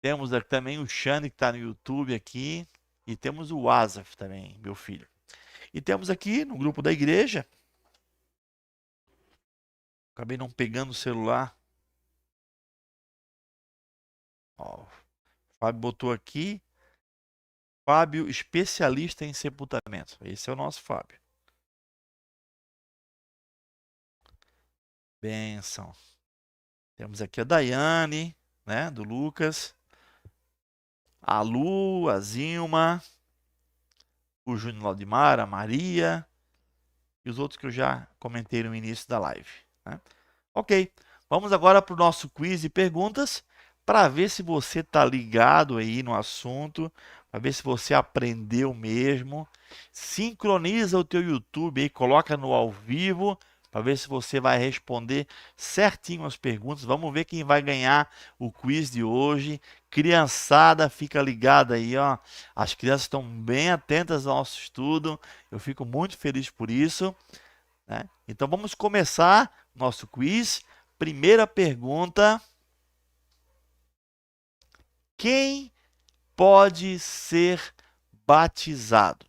Temos aqui também o Xande, que está no YouTube aqui. E temos o Asaf também, meu filho. E temos aqui no grupo da igreja. Acabei não pegando o celular. Ó, o Fábio botou aqui. Fábio, especialista em sepultamento. Esse é o nosso Fábio. Benção. Temos aqui a Daiane, né, do Lucas. A Lu, a Zilma. O Júnior Laudimar, a Maria. e os outros que eu já comentei no início da live, né? Ok, vamos agora para o nosso quiz e perguntas, para ver se você está ligado aí no assunto, para ver se você aprendeu mesmo. Sincroniza o teu YouTube aí, coloca no ao vivo, para ver se você vai responder certinho as perguntas. Vamos ver quem vai ganhar o quiz de hoje. Criançada, fica ligada aí, ó. As crianças estão bem atentas ao nosso estudo. Eu fico muito feliz por isso, né? Então vamos começar nosso quiz. Primeira pergunta: quem pode ser batizado?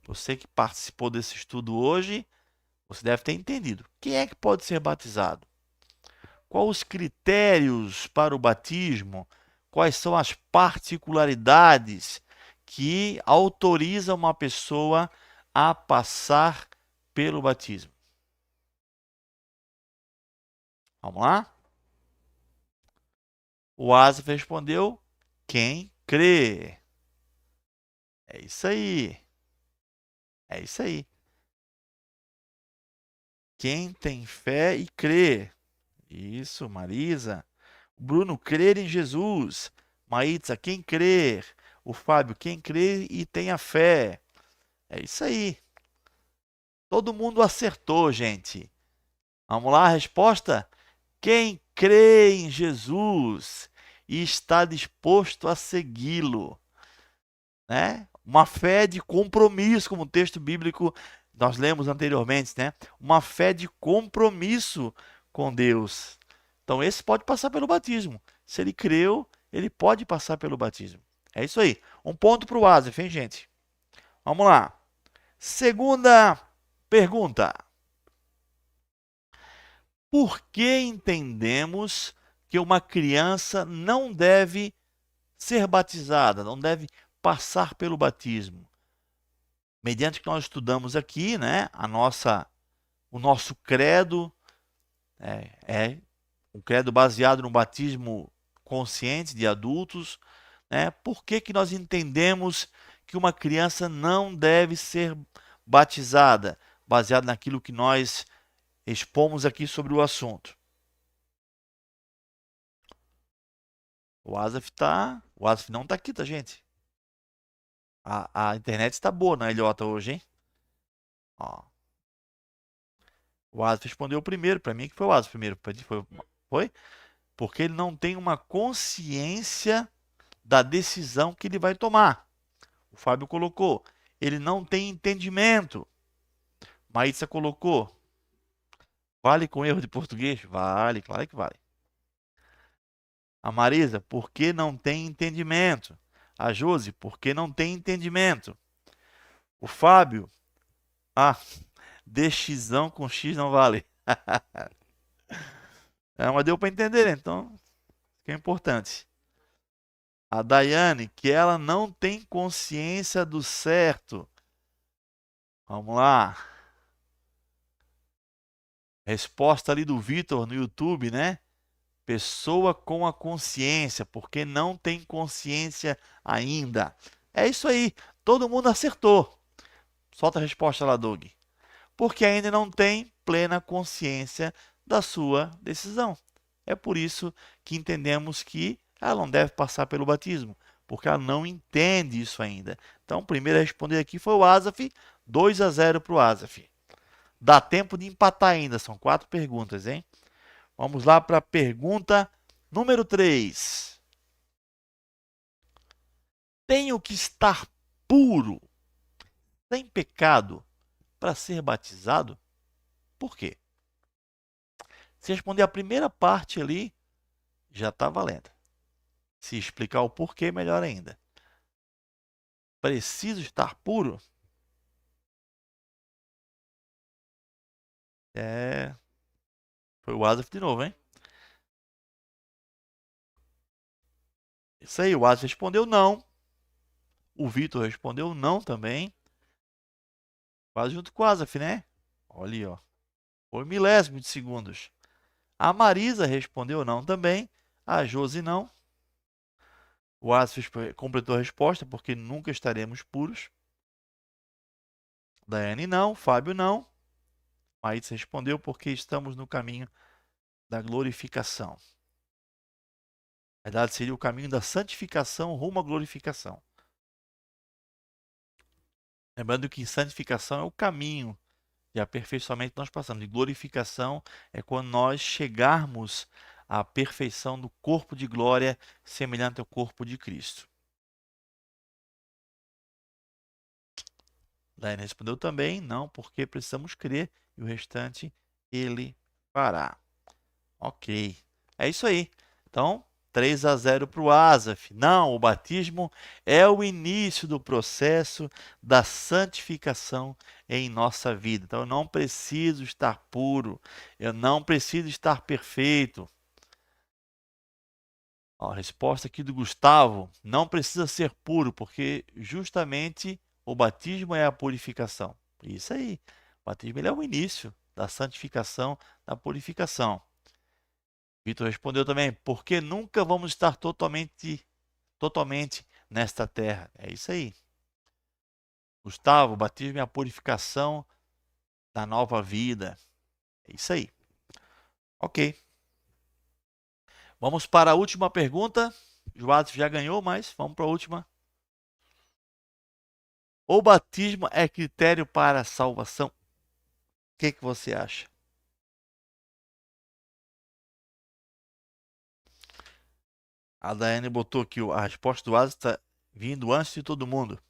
Você que participou desse estudo hoje, você deve ter entendido. Quem é que pode ser batizado? Quais os critérios para o batismo? Quais são as particularidades que autorizam uma pessoa a passar pelo batismo? Vamos lá? O Asaf respondeu: quem crê. É isso aí. É isso aí. Quem tem fé e crê. Isso, Marisa. Bruno, crer em Jesus. Maísa, quem crer. O Fábio, quem crê e tem a fé. É isso aí. Todo mundo acertou, gente. Vamos lá, a resposta? Quem crê em Jesus e está disposto a segui-lo, né? Uma fé de compromisso, como o texto bíblico nós lemos anteriormente, né? Uma fé de compromisso com Deus. Então esse pode passar pelo batismo. Se ele creu, ele pode passar pelo batismo. É isso aí. Um ponto para o Asaf, hein, gente? Vamos lá. Segunda pergunta. Por que entendemos que uma criança não deve ser batizada, não deve passar pelo batismo? Mediante que nós estudamos aqui, né, o nosso credo é um credo baseado no batismo consciente de adultos, né? Por que que nós entendemos que uma criança não deve ser batizada, baseado naquilo que nós expomos aqui sobre o assunto? O Asaf não está aqui, tá, gente? A internet está boa na ilhota hoje, hein? Ó, o Asaf respondeu primeiro, para mim que foi o Asaf primeiro. Foi? Porque ele não tem uma consciência da decisão que ele vai tomar. O Fábio colocou. Ele não tem entendimento. Maísa colocou. Vale com erro de português? Vale, claro que vale. A Marisa, porque não tem entendimento. A Josi, porque não tem entendimento. O Fábio, DXão com X não vale. Mas deu para entender, então, isso que é importante. A Daiane, que ela não tem consciência do certo. Vamos lá. Resposta ali do Vitor no YouTube, né? Pessoa com a consciência, porque não tem consciência ainda. É isso aí. Todo mundo acertou. Solta a resposta lá, Doug. Porque ainda não tem plena consciência da sua decisão. É por isso que entendemos que ela não deve passar pelo batismo, porque ela não entende isso ainda. Então, o primeiro a responder aqui foi o Asaf, 2-0 para o Asaf. Dá tempo de empatar ainda, são 4 perguntas, hein? Vamos lá para a pergunta número 3. Tenho que estar puro, sem pecado, para ser batizado? Por quê? Se responder a primeira parte ali, já está valendo. Se explicar o porquê, melhor ainda. Preciso estar puro? Foi o Asaf de novo, hein? Isso aí, o Asaf respondeu não. O Vitor respondeu não também. Quase junto com o Asaf, né? Olha aí, ó. Foi milésimo de segundos. A Marisa respondeu não também. A Josi não. O Asaf completou a resposta, porque nunca estaremos puros. Daiane não, Fábio não. Maísa respondeu porque estamos no caminho da glorificação. Na verdade, seria o caminho da santificação rumo à glorificação. Lembrando que santificação é o caminho de aperfeiçoamento que nós passamos. E glorificação é quando nós chegarmos à perfeição do corpo de glória semelhante ao corpo de Cristo. Daiane respondeu também, não, porque precisamos crer e o restante ele fará. Ok, é isso aí. Então, 3-0 para o Asaf. Não, o batismo é o início do processo da santificação em nossa vida. Então, eu não preciso estar puro, eu não preciso estar perfeito. Ó, a resposta aqui do Gustavo, não precisa ser puro, porque justamente o batismo é a purificação. Isso aí, o batismo ele é o início da santificação, da purificação. Vitor respondeu também, porque nunca vamos estar totalmente nesta terra. É isso aí. Gustavo, o batismo é a purificação da nova vida. É isso aí. Ok. Vamos para a última pergunta. Joás já ganhou, mas vamos para a última. O batismo é critério para a salvação? O que você acha? A Daiane botou aqui a resposta do Asa está vindo antes de todo mundo.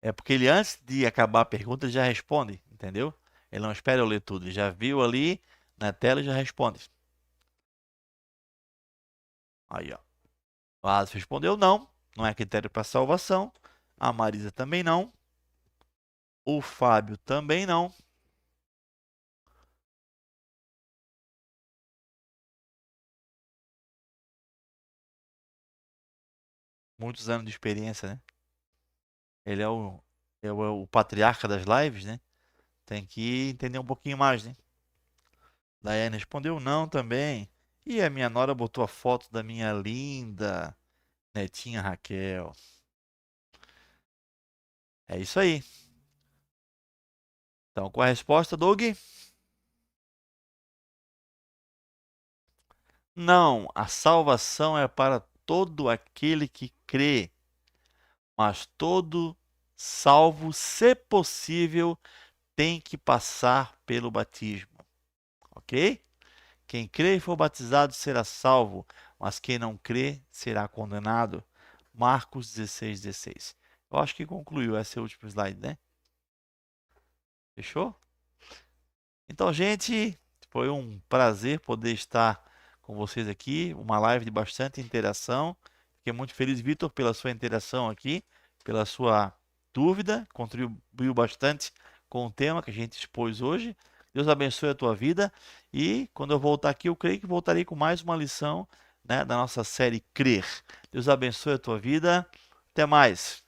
É porque ele, antes de acabar a pergunta, ele já responde, entendeu? Ele não espera eu ler tudo, ele já viu ali na tela e já responde. Aí, ó. O Asa respondeu não, não é critério para salvação. A Marisa também não. O Fábio também não. Muitos anos de experiência, né? Ele é o patriarca das lives, né? Tem que entender um pouquinho mais, né? Daiane respondeu não também. E a minha nora botou a foto da minha linda netinha Raquel. É isso aí. Então, qual a resposta, Doug? Não, a salvação é para todo aquele que crê, mas todo salvo, se possível, tem que passar pelo batismo, ok? Quem crê e for batizado será salvo, mas quem não crê será condenado. Marcos 16:16. Eu acho que concluiu, esse é o último slide, né? Fechou? Então, gente, foi um prazer poder estar com vocês aqui, uma live de bastante interação. Fiquei muito feliz, Vitor, pela sua interação aqui, pela sua dúvida, contribuiu bastante com o tema que a gente expôs hoje. Deus abençoe a tua vida e quando eu voltar aqui, eu creio que voltarei com mais uma lição, né, da nossa série Crer. Deus abençoe a tua vida. Até mais.